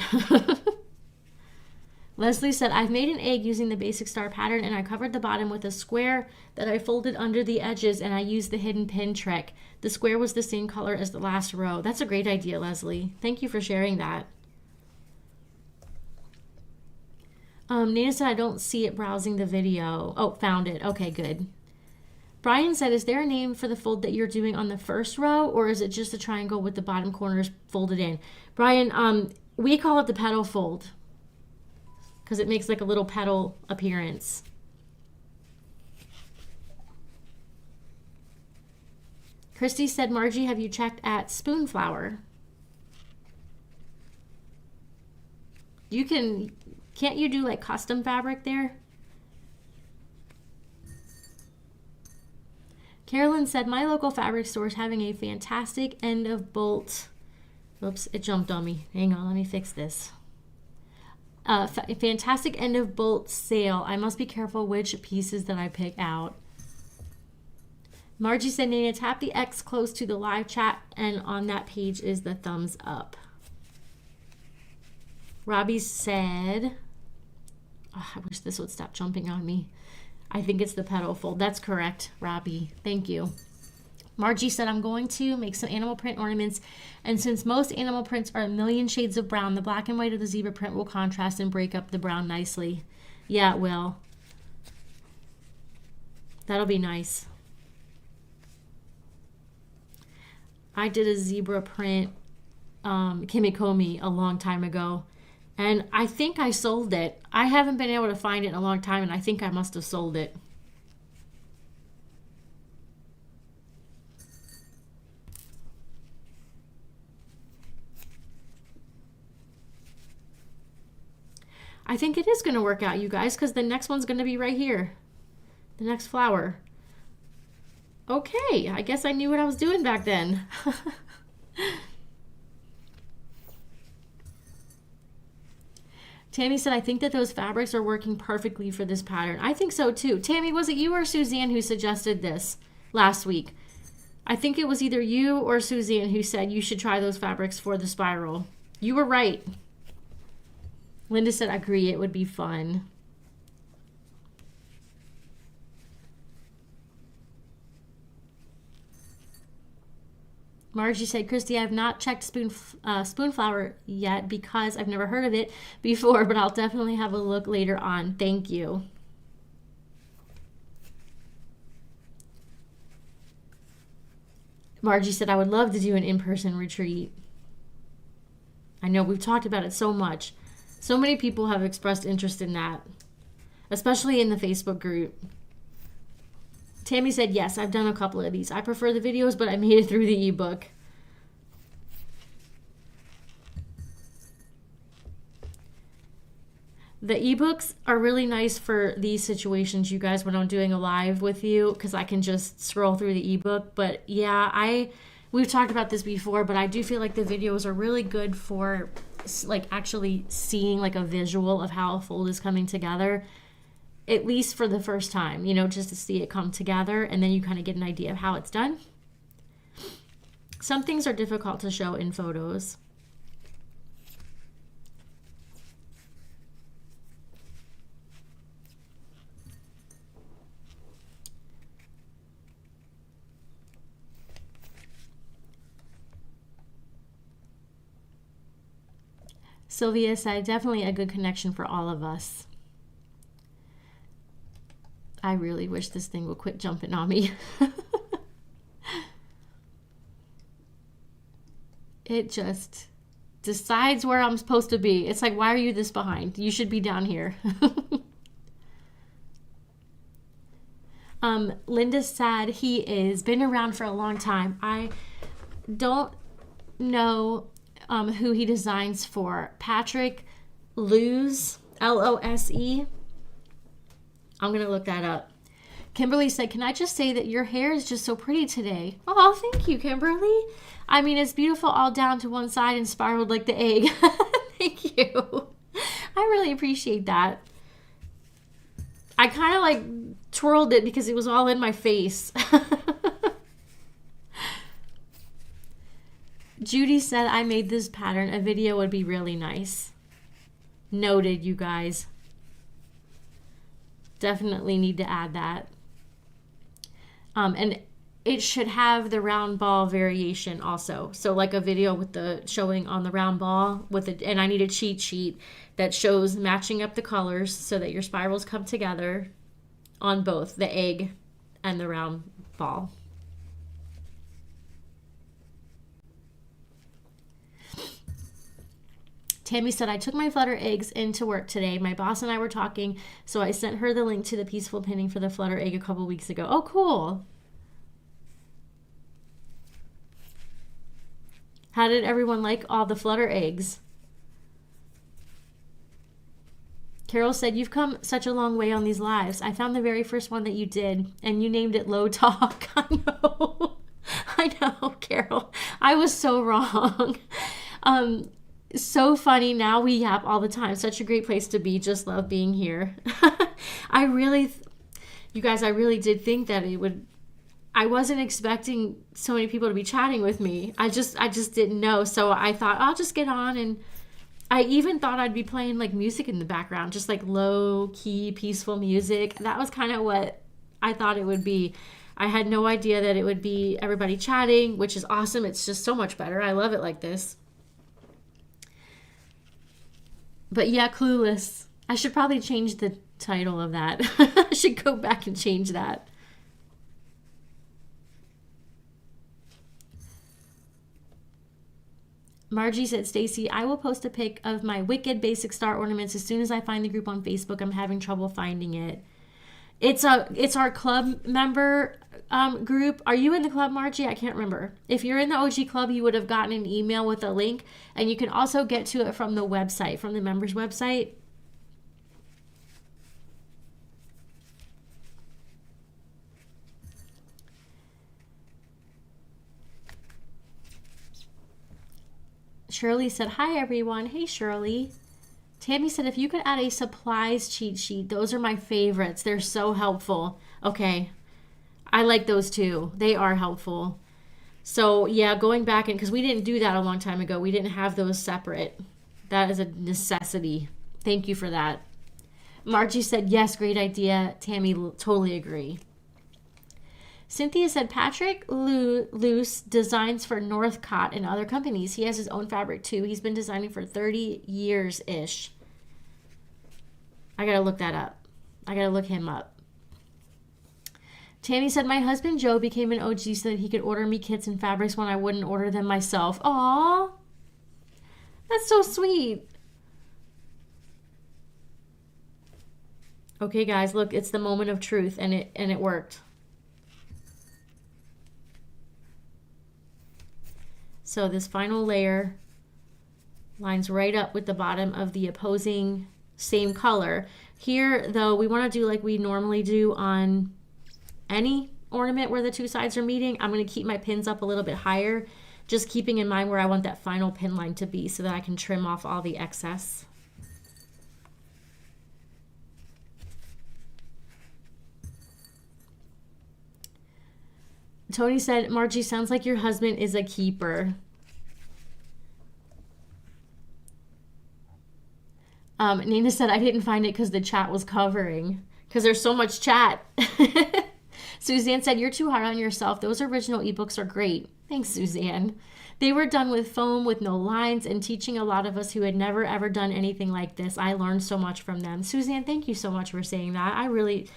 Leslie said, I've made an egg using the basic star pattern, and I covered the bottom with a square that I folded under the edges, and I used the hidden pin trick. The square was the same color as the last row. That's a great idea, Leslie. Thank you for sharing that. Nina said, I don't see it browsing the video. Oh, found it. Okay, good. Brian said, is there a name for the fold that you're doing on the first row, or is it just a triangle with the bottom corners folded in? Brian, we call it the petal fold, because it makes like a little petal appearance. Christy said, Margie, have you checked at Spoonflower? Can't you do like custom fabric there? Carolyn said, my local fabric store is having a fantastic end of bolt. Oops, it jumped on me. Hang on, let me fix this. A fantastic end of bolt sale. I must be careful which pieces that I pick out. Margie said, Nina, tap the X close to the live chat, and on that page is the thumbs up. Robbie said, oh, I wish this would stop jumping on me. I think it's the petal fold. That's correct, Robbie. Thank you. Margie said, I'm going to make some animal print ornaments, and since most animal prints are a million shades of brown, the black and white of the zebra print will contrast and break up the brown nicely. Yeah, it will. That'll be nice. I did a zebra print Kimikomi a long time ago, and I think I sold it. I haven't been able to find it in a long time, and I think I must have sold it. I think it is going to work out, you guys, because the next one's going to be right here. The next flower. Okay, I guess I knew what I was doing back then. Tammy said, I think that those fabrics are working perfectly for this pattern. I think so too. Tammy, was it you or Suzanne who suggested this last week? I think it was either you or Suzanne who said you should try those fabrics for the spiral. You were right. Linda said, agree, it would be fun. Margie said, Christy, I have not checked Spoonflower yet because I've never heard of it before, but I'll definitely have a look later on. Thank you. Margie said, I would love to do an in-person retreat. I know, we've talked about it so much. So many people have expressed interest in that, especially in the Facebook group. Tammy said, yes, I've done a couple of these. I prefer the videos, but I made it through the ebook. The ebooks are really nice for these situations, you guys, when I'm doing a live with you, because I can just scroll through the ebook. But yeah, we've talked about this before, but I do feel like the videos are really good for like actually seeing like a visual of how a fold is coming together, at least for the first time, you know, just to see it come together, and then you kind of get an idea of how it's done. Some things are difficult to show in photos. Sylvia said, definitely a good connection for all of us. I really wish this thing would quit jumping on me. It just decides where I'm supposed to be. It's like, why are you this behind? You should be down here. Linda said he is been around for a long time. I don't know who he designs for. Patrick Lose, Lose. I'm going to look that up. Kimberly said, can I just say that your hair is just so pretty today? Oh, thank you, Kimberly. I mean, it's beautiful all down to one side and spiraled like the egg. Thank you. I really appreciate that. I kind of like twirled it because it was all in my face. Judy said, I made this pattern. A video would be really nice. Noted, you guys. Definitely need to add that. And it should have the round ball variation also. So like a video with the showing on the round ball with it, and I need a cheat sheet that shows matching up the colors so that your spirals come together on both the egg and the round ball. Tammy said, I took my flutter eggs into work today. My boss and I were talking, so I sent her the link to the peaceful pinning for the flutter egg a couple weeks ago. Oh, cool. How did everyone like all the flutter eggs? Carol said, you've come such a long way on these lives. I found the very first one that you did, and you named it Low Talk. I know. I know, Carol. I was so wrong. So funny. Now we yap all the time. Such a great place to be. Just love being here. You guys, I really did think that it would. I wasn't expecting so many people to be chatting with me. I just didn't know. So I thought I'll just get on, and I even thought I'd be playing like music in the background, just like low key, peaceful music. That was kind of what I thought it would be. I had no idea that it would be everybody chatting, which is awesome. It's just so much better. I love it like this. But yeah, Clueless. I should probably change the title of that. I should go back and change that. Margie said, Stacy, I will post a pic of my wicked basic star ornaments as soon as I find the group on Facebook. I'm having trouble finding it. It's our club member group. Are you in the club, Margie? I can't remember. If you're in the OG club, you would have gotten an email with a link, and you can also get to it from the website, from the members website. Shirley said, hi, everyone. Hey, Shirley. Tammy said, if you could add a supplies cheat sheet, those are my favorites. They're so helpful. Okay. I like those too. They are helpful. So yeah, going back, and because we didn't do that a long time ago, we didn't have those separate. That is a necessity. Thank you for that. Margie said, yes, great idea. Tammy, totally agree. Cynthia said, Patrick Luce designs for Northcott and other companies. He has his own fabric too. He's been designing for 30 years-ish. I got to look that up. I got to look him up. Tammy said, my husband Joe became an OG so that he could order me kits and fabrics when I wouldn't order them myself. Aww. That's so sweet. Okay, guys, look, it's the moment of truth, and it worked. So this final layer lines right up with the bottom of the opposing same color. Here, though, we want to do like we normally do on any ornament where the two sides are meeting. I'm going to keep my pins up a little bit higher just keeping in mind where I want that final pin line to be so that I can trim off all the excess. Tony said, Margie, sounds like your husband is a keeper. Nina said, I didn't find it because the chat was covering. Because there's so much chat. Suzanne said, you're too hard on yourself. Those original ebooks are great. Thanks, Suzanne. They were done with foam with no lines and teaching a lot of us who had never ever done anything like this. I learned so much from them. Suzanne, thank you so much for saying that.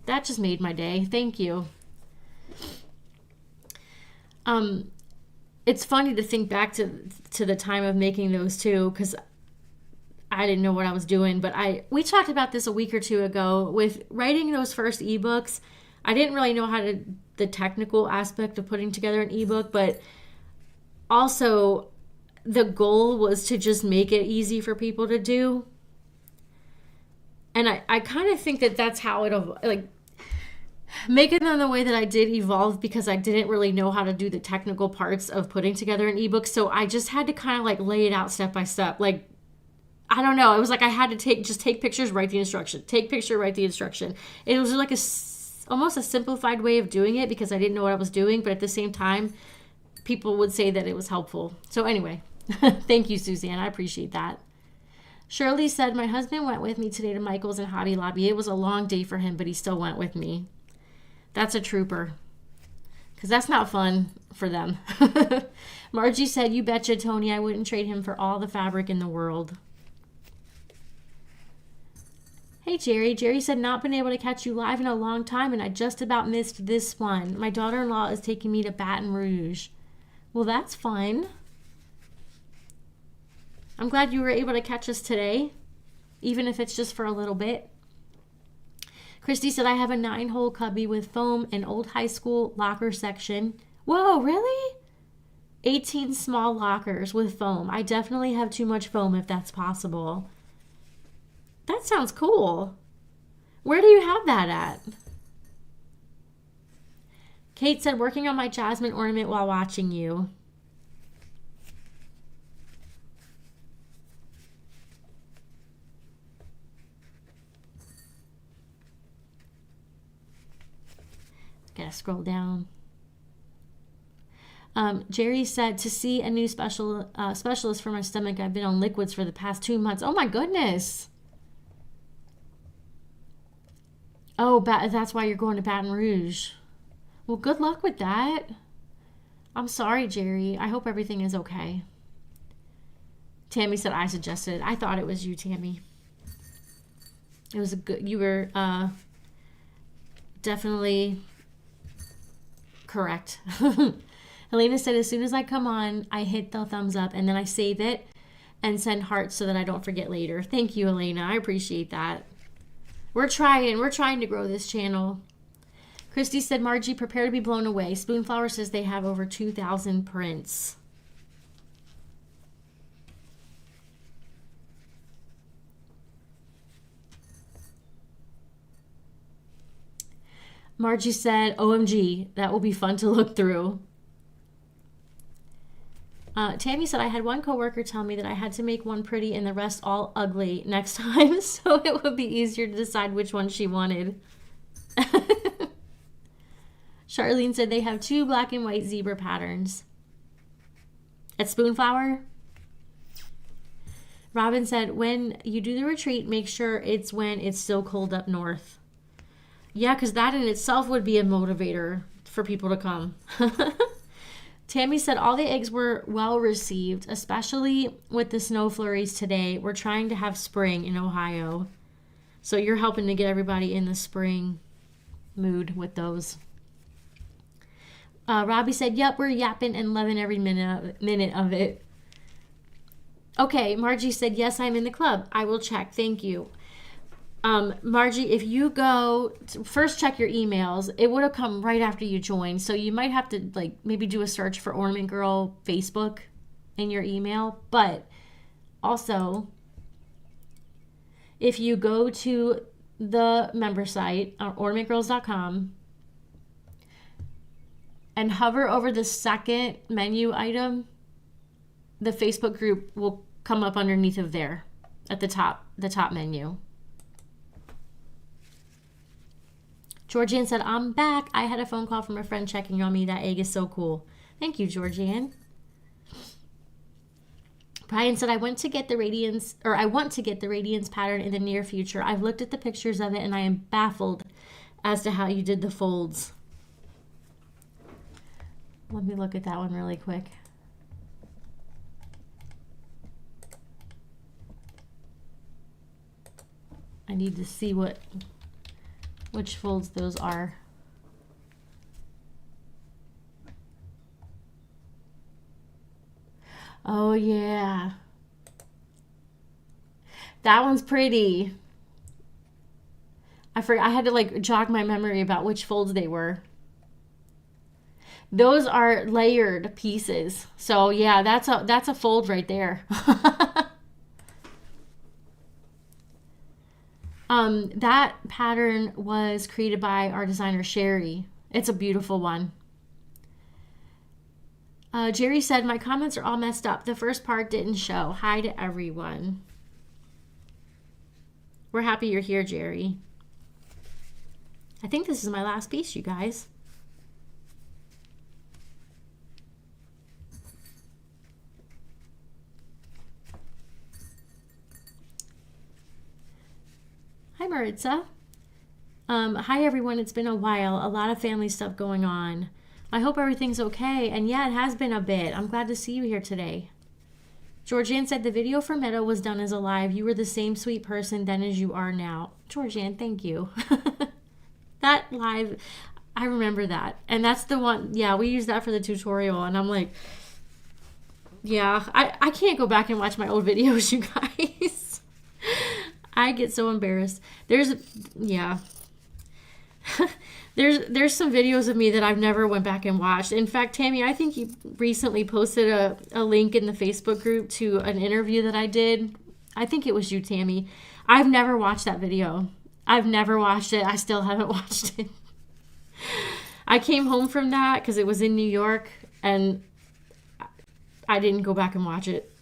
That just made my day. Thank you. It's funny to think back to the time of making those too, because I didn't know what I was doing, but we talked about this a week or two ago with writing those first ebooks. I didn't really know the technical aspect of putting together an ebook, but also the goal was to just make it easy for people to do. And I kind of think that's how it'll, like, making them the way that I did evolve because I didn't really know how to do the technical parts of putting together an ebook. So I just had to kind of like lay it out step by step. Like, I don't know. It was like I had to take pictures, write the instruction. Take picture, write the instruction. It was like almost a simplified way of doing it because I didn't know what I was doing. But at the same time, people would say that it was helpful. So anyway, thank you, Suzanne. I appreciate that. Shirley said, my husband went with me today to Michael's and Hobby Lobby. It was a long day for him, but he still went with me. That's a trooper. Because that's not fun for them. Margie said, you betcha, Tony. I wouldn't trade him for all the fabric in the world. Hey, Jerry. Jerry said, not been able to catch you live in a long time, and I just about missed this one. My daughter-in-law is taking me to Baton Rouge. Well, that's fun. I'm glad you were able to catch us today, even if it's just for a little bit. Christy said, I have a 9-hole cubby with foam and old high school locker section. Whoa, really? 18 small lockers with foam. I definitely have too much foam if that's possible. That sounds cool. Where do you have that at? Kate said, working on my jasmine ornament while watching you. Gotta scroll down. Jerry said, to see a new specialist for my stomach. I've been on liquids for the past 2 months. Oh my goodness. Oh, that's why you're going to Baton Rouge. Well, good luck with that. I'm sorry, Jerry. I hope everything is okay. Tammy said I suggested it. I thought it was you, Tammy. It was you were definitely correct. Helena said, as soon as I come on, I hit the thumbs up and then I save it and send hearts so that I don't forget later. Thank you, Helena. I appreciate that. We're trying to grow this channel. Christy said, Margie, prepare to be blown away. Spoonflower says they have over 2,000 prints. Margie said, OMG, that will be fun to look through. Tammy said, I had one coworker tell me that I had to make one pretty and the rest all ugly next time, so it would be easier to decide which one she wanted. Charlene said they have 2 black and white zebra patterns. At Spoonflower? Robin said, when you do the retreat, make sure it's when it's still cold up north. Yeah, because that in itself would be a motivator for people to come. Tammy said all the eggs were well received, especially with the snow flurries today. We're trying to have spring in Ohio. So you're helping to get everybody in the spring mood with those. Robbie said, yep, we're yapping and loving every minute of it. Okay, Margie said, yes, I'm in the club. I will check. Thank you. Margie, if you go first check your emails, it would have come right after you joined. So you might have to like maybe do a search for Ornament Girl Facebook in your email. But also, if you go to the member site, ornamentgirls.com, and hover over the second menu item, the Facebook group will come up underneath of there at the top menu. Georgianne said, I'm back. I had a phone call from a friend checking on me. That egg is so cool. Thank you, Georgianne. Brian said, I want to get the radiance pattern in the near future. I've looked at the pictures of it and I am baffled as to how you did the folds. Let me look at that one really quick. I need to see which folds those are. Oh yeah. That one's pretty. I forgot, I had to like jog my memory about which folds they were. Those are layered pieces. So yeah, that's a fold right there. That pattern was created by our designer Sherry. It's a beautiful one. Jerry said, my comments are all messed up. The first part didn't show. Hi to everyone. We're happy you're here, Jerry. I think this is my last piece, you guys. Hi, Maritza. Hi, everyone. It's been a while. A lot of family stuff going on. I hope everything's okay. And yeah, it has been a bit. I'm glad to see you here today. Georgianne said the video for Meadow was done as a live. You were the same sweet person then as you are now. Georgianne, thank you. That live, I remember that. And that's the one, yeah, we used that for the tutorial. And I'm like, yeah, I can't go back and watch my old videos, you guys. I get so embarrassed. There's some videos of me that I've never went back and watched. In fact, Tammy, I think you recently posted a link in the Facebook group to an interview that I did. I think it was you, Tammy. I've never watched that video. I've never watched it. I still haven't watched it. I came home from that because it was in New York, and I didn't go back and watch it.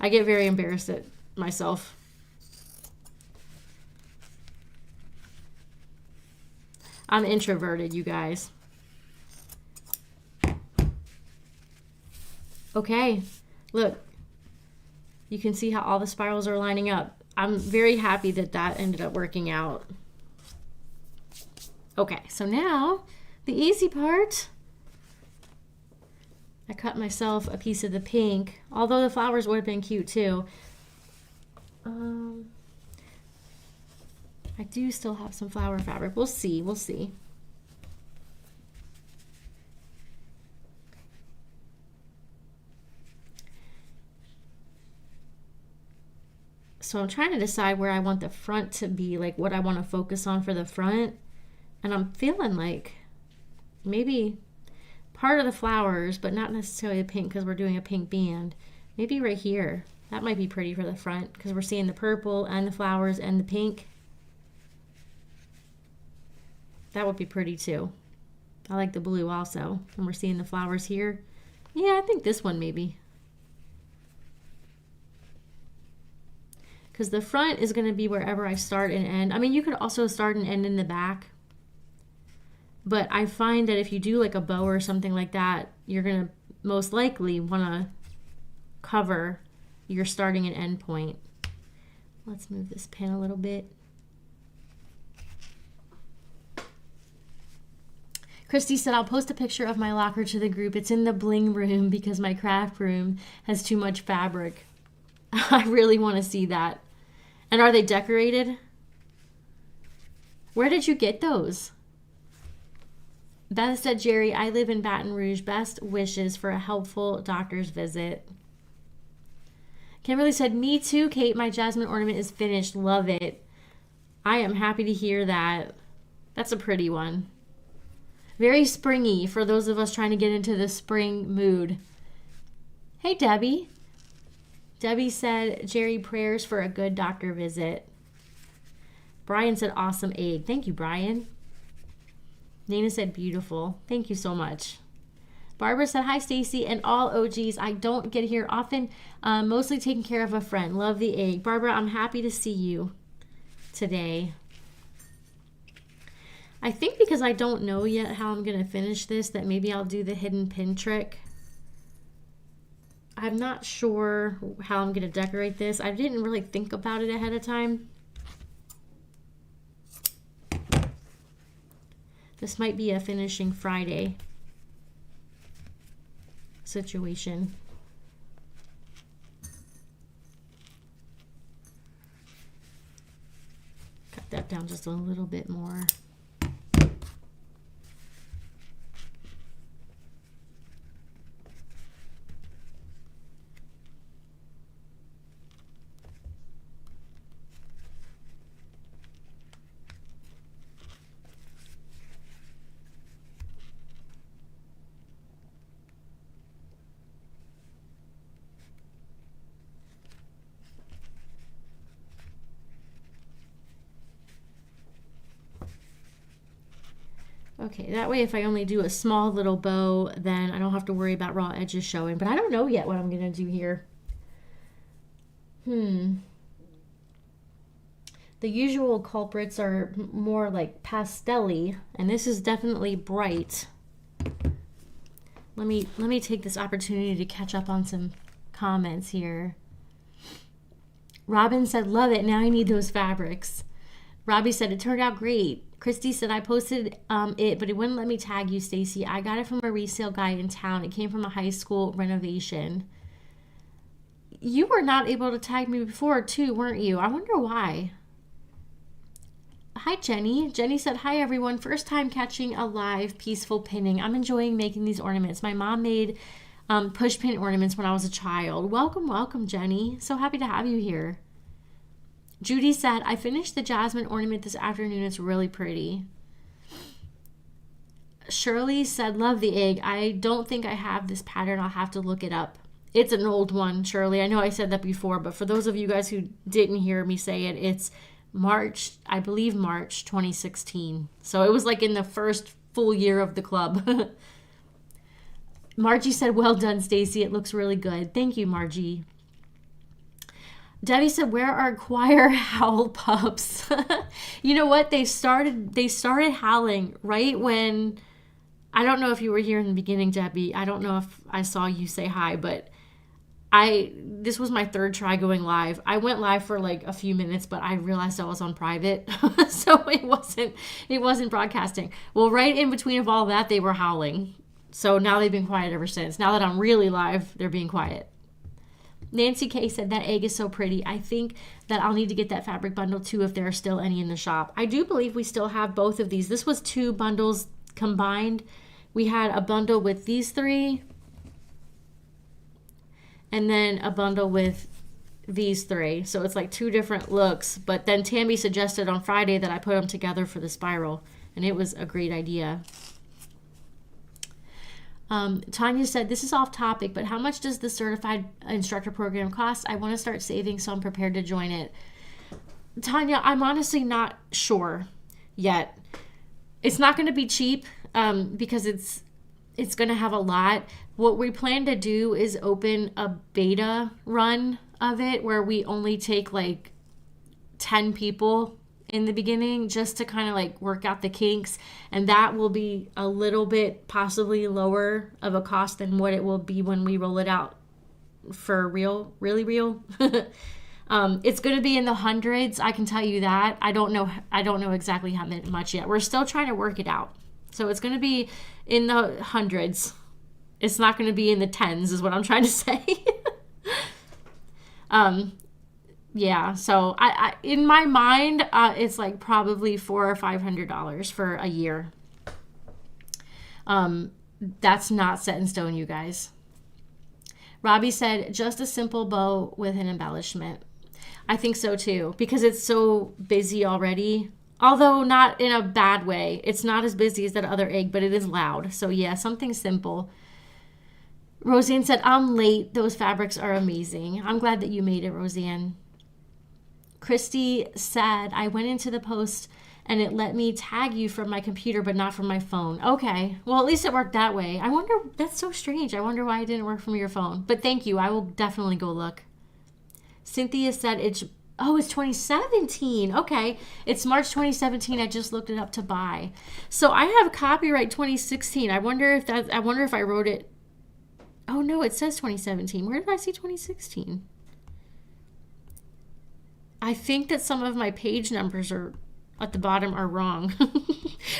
I get very embarrassed at myself. I'm introverted, you guys. Okay, look. You can see how all the spirals are lining up. I'm very happy that that ended up working out. Okay, so now the easy part. I cut myself a piece of the pink, although the flowers would have been cute too. I do still have some flower fabric. We'll see. We'll see. So I'm trying to decide where I want the front to be, like what I want to focus on for the front. And I'm feeling like maybe part of the flowers, but not necessarily the pink because we're doing a pink band. Maybe right here. That might be pretty for the front because we're seeing the purple and the flowers and the pink. That would be pretty too. I like the blue also. And we're seeing the flowers here. Yeah, I think this one maybe. Because the front is going to be wherever I start and end. I mean, you could also start and end in the back. But I find that if you do like a bow or something like that, you're going to most likely want to cover your starting and end point. Let's move this pin a little bit. Christy said, I'll post a picture of my locker to the group. It's in the bling room because my craft room has too much fabric. I really want to see that. And are they decorated? Where did you get those? Beth said, Jerry, I live in Baton Rouge. Best wishes for a helpful doctor's visit. Kimberly said, me too, Kate. My jasmine ornament is finished. Love it. I am happy to hear that. That's a pretty one. Very springy for those of us trying to get into the spring mood. Hey, Debbie. Debbie said, Jerry, prayers for a good doctor visit. Brian said, awesome egg. Thank you, Brian. Nana said beautiful. Thank you so much. Barbara said, hi, Stacy, and all OGs. I don't get here often, mostly taking care of a friend. Love the egg. Barbara, I'm happy to see you today. I think because I don't know yet how I'm going to finish this, that maybe I'll do the hidden pin trick. I'm not sure how I'm going to decorate this. I didn't really think about it ahead of time. This might be a finishing Friday situation. Cut that down just a little bit more. Okay, that way if I only do a small little bow, then I don't have to worry about raw edges showing. But I don't know yet what I'm going to do here. The usual culprits are more like pastel-y, and this is definitely bright. Let me take this opportunity to catch up on some comments here. Robin said, love it. Now I need those fabrics. Robbie said, it turned out great. Christy said, I posted it, but it wouldn't let me tag you, Stacy. I got it from a resale guy in town. It came from a high school renovation. You were not able to tag me before, too, weren't you? I wonder why. Hi, Jenny. Jenny said, hi, everyone. First time catching a live peaceful pinning. I'm enjoying making these ornaments. My mom made push pin ornaments when I was a child. Welcome, welcome, Jenny. So happy to have you here. Judy said, I finished the jasmine ornament this afternoon. It's really pretty. Shirley said, love the egg. I don't think I have this pattern. I'll have to look it up. It's an old one, Shirley. I know I said that before, but for those of you guys who didn't hear me say it, it's March, I believe March 2016. So it was like in the first full year of the club. Margie said, well done, Stacy. It looks really good. Thank you, Margie. Debbie said, where are choir howl pups? You know what? They started howling right when, I don't know if you were here in the beginning, Debbie. I don't know if I saw you say hi, but this was my third try going live. I went live for like a few minutes, but I realized I was on private. So it wasn't broadcasting. Well, right in between of all that, they were howling. So now they've been quiet ever since. Now that I'm really live, they're being quiet. Nancy K said, that egg is so pretty. I think that I'll need to get that fabric bundle too if there are still any in the shop. I do believe we still have both of these. This was 2 bundles combined. We had a bundle with these 3 and then a bundle with these 3. So it's like 2 different looks. But then Tammy suggested on Friday that I put them together for the spiral, and it was a great idea. Tanya said, this is off topic, but how much does the certified instructor program cost? I want to start saving, so I'm prepared to join it. Tanya, I'm honestly not sure yet. It's not going to be cheap because it's going to have a lot. What we plan to do is open a beta run of it where we only take like 10 people in the beginning just to kind of like work out the kinks, and that will be a little bit possibly lower of a cost than what it will be when we roll it out for real, really real. It's going to be in the hundreds, I can tell you that. I don't know exactly how much yet. We're still trying to work it out. So it's going to be in the hundreds. It's not going to be in the tens is what I'm trying to say. Yeah, so I in my mind, it's like probably $400 or $500 for a year. That's not set in stone, you guys. Robbie said, just a simple bow with an embellishment. I think so too, because it's so busy already. Although not in a bad way. It's not as busy as that other egg, but it is loud. So yeah, something simple. Roseanne said, I'm late. Those fabrics are amazing. I'm glad that you made it, Roseanne. Christy said, I went into the post and it let me tag you from my computer but not from my phone. Okay, well, at least it worked that way. I wonder, that's so strange. I wonder why it didn't work from your phone. But thank you. I will definitely go look. Cynthia said it's 2017. Okay, it's March 2017. I just looked it up to buy. So I have copyright 2016. I wonder if I wrote it. Oh no, it says 2017. Where did I see 2016? I think that some of my page numbers are at the bottom are wrong.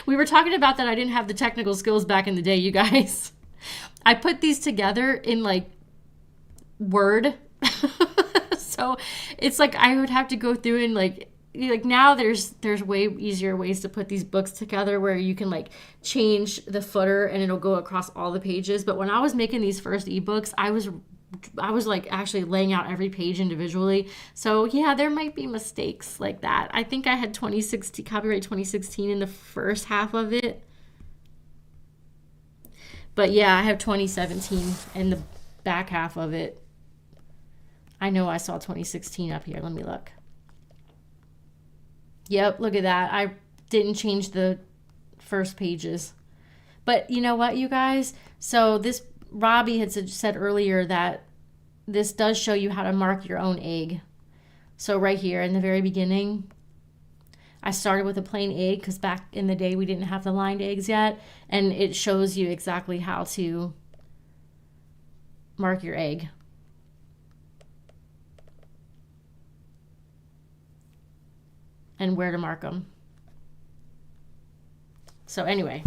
We were talking about that I didn't have the technical skills back in the day, you guys. I put these together in like Word. So it's like I would have to go through and like now there's way easier ways to put these books together where you can like change the footer and it'll go across all the pages. But when I was making these first ebooks, I was like actually laying out every page individually. So yeah, there might be mistakes like that. I think I had copyright 2016 in the first half of it. But yeah, I have 2017 in the back half of it. I know I saw 2016 up here. Let me look. Yep, look at that. I didn't change the first pages. But you know what, you guys? So this, Robbie had said earlier that this does show you how to mark your own egg. So right here in the very beginning, I started with a plain egg because back in the day we didn't have the lined eggs yet. And it shows you exactly how to mark your egg. And where to mark them. So anyway,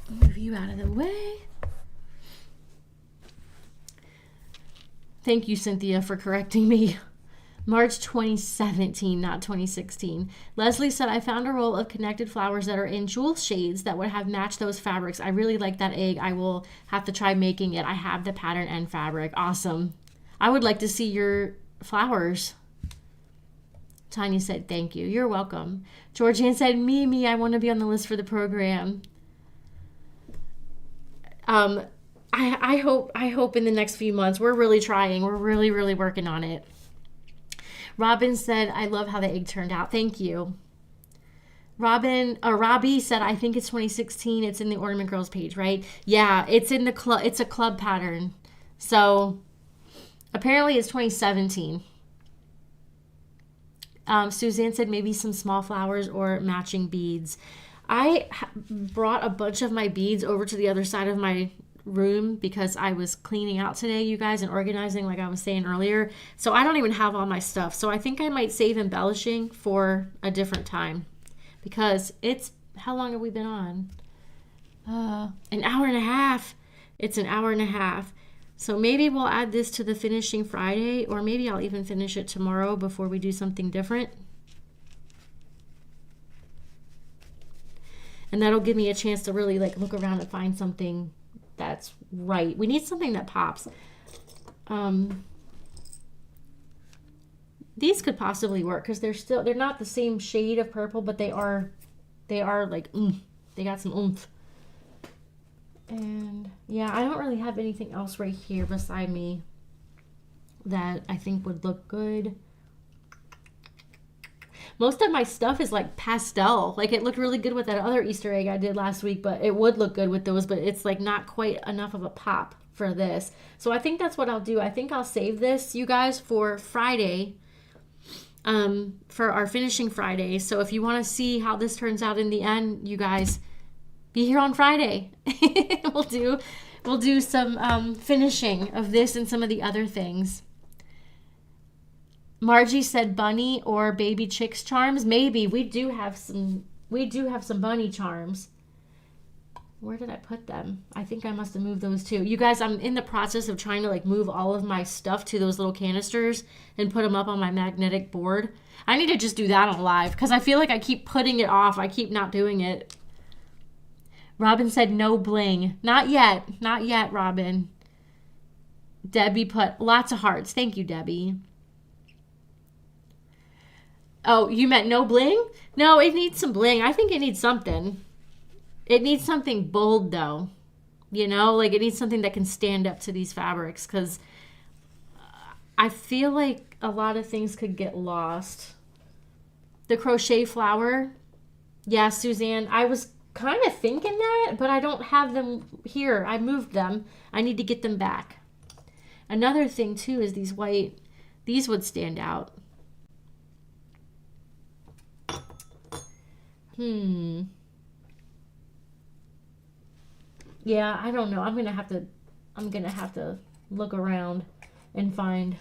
move you out of the way. Thank you, Cynthia, for correcting me. March 2017, not 2016. Leslie said, I found a roll of connected flowers that are in jewel shades that would have matched those fabrics. I really like that egg. I will have to try making it. I have the pattern and fabric. Awesome. I would like to see your flowers. Tanya said, thank you. You're welcome. Georgianne said, Mimi, I want to be on the list for the program. I hope in the next few months. We're really trying. We're really, really working on it. Robin said, I love how the egg turned out. Thank you. Robbie said, I think it's 2016. It's in the Ornament Girls page, right? Yeah, it's in the club. It's a club pattern. So apparently it's 2017. Suzanne said maybe some small flowers or matching beads. I brought a bunch of my beads over to the other side of my room because I was cleaning out today, you guys, and organizing like I was saying earlier. So I don't even have all my stuff. So I think I might save embellishing for a different time because it's, how long have we been on? An hour and a half. It's an hour and a half. So maybe we'll add this to the finishing Friday, or maybe I'll even finish it tomorrow before we do something different. And that'll give me a chance to really like look around and find something that's right. We need something that pops. These could possibly work because they're not the same shade of purple, but they are like, they got some oomph. And yeah, I don't really have anything else right here beside me that I think would look good. Most of my stuff is like pastel. Like it looked really good with that other Easter egg I did last week, but it would look good with those, but it's like not quite enough of a pop for this. So I think that's what I'll do. I think I'll save this, you guys, for Friday, for our finishing Friday. So if you want to see how this turns out in the end, you guys, be here on Friday. We'll do some finishing of this and some of the other things. Margie said bunny or baby chicks charms. Maybe we do have some bunny charms. Where did I put them? I think I must have moved those too. You guys, I'm in the process of trying to like move all of my stuff to those little canisters and put them up on my magnetic board. I need to just do that on live because I feel like I keep putting it off. I keep not doing it. Robin said no bling. Not yet. Not yet, Robin. Debbie put lots of hearts. Thank you, Debbie. Oh, you meant no bling? No, it needs some bling. I think it needs something. It needs something bold, though. You know, like it needs something that can stand up to these fabrics because I feel like a lot of things could get lost. The crochet flower. Yeah, Suzanne, I was kind of thinking that, but I don't have them here. I moved them. I need to get them back. Another thing, too, is these white, these would stand out. Yeah, I don't know. I'm gonna have to look around and find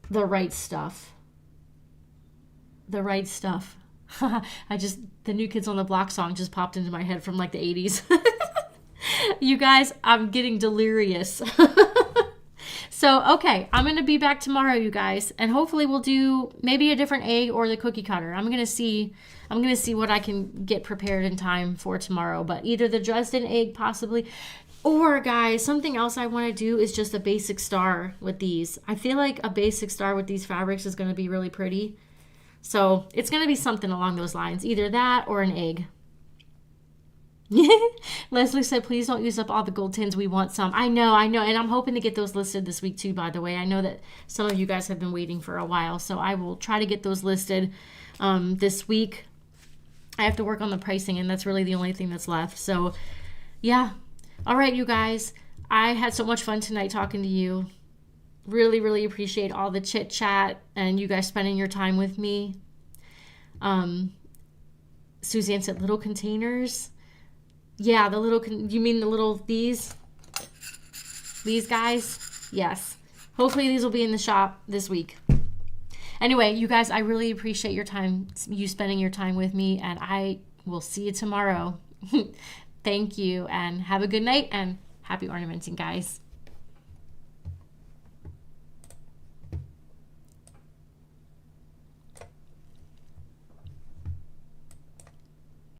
the right stuff. The right stuff. The New Kids on the Block song just popped into my head from like the 80s. You guys, I'm getting delirious. So, okay, I'm going to be back tomorrow, you guys, and hopefully we'll do maybe a different egg or the cookie cutter. I'm going to see what I can get prepared in time for tomorrow, but either the Dresden egg possibly, or guys, something else I want to do is just a basic star with these. I feel like a basic star with these fabrics is going to be really pretty. So, it's going to be something along those lines, either that or an egg. Leslie said, please don't use up all the gold tins. We want some. I know. And I'm hoping to get those listed this week too, by the way. I know that some of you guys have been waiting for a while, so I will try to get those listed this week. I have to work on the pricing, and that's really the only thing that's left. So, yeah. All right, you guys. I had so much fun tonight talking to you. Really, really appreciate all the chit chat and you guys spending your time with me. Suzanne said little containers. Yeah, you mean the little, these guys? Yes. Hopefully these will be in the shop this week. Anyway, you guys, I really appreciate your time, you spending your time with me, and I will see you tomorrow. Thank you, and have a good night, and happy ornamenting, guys.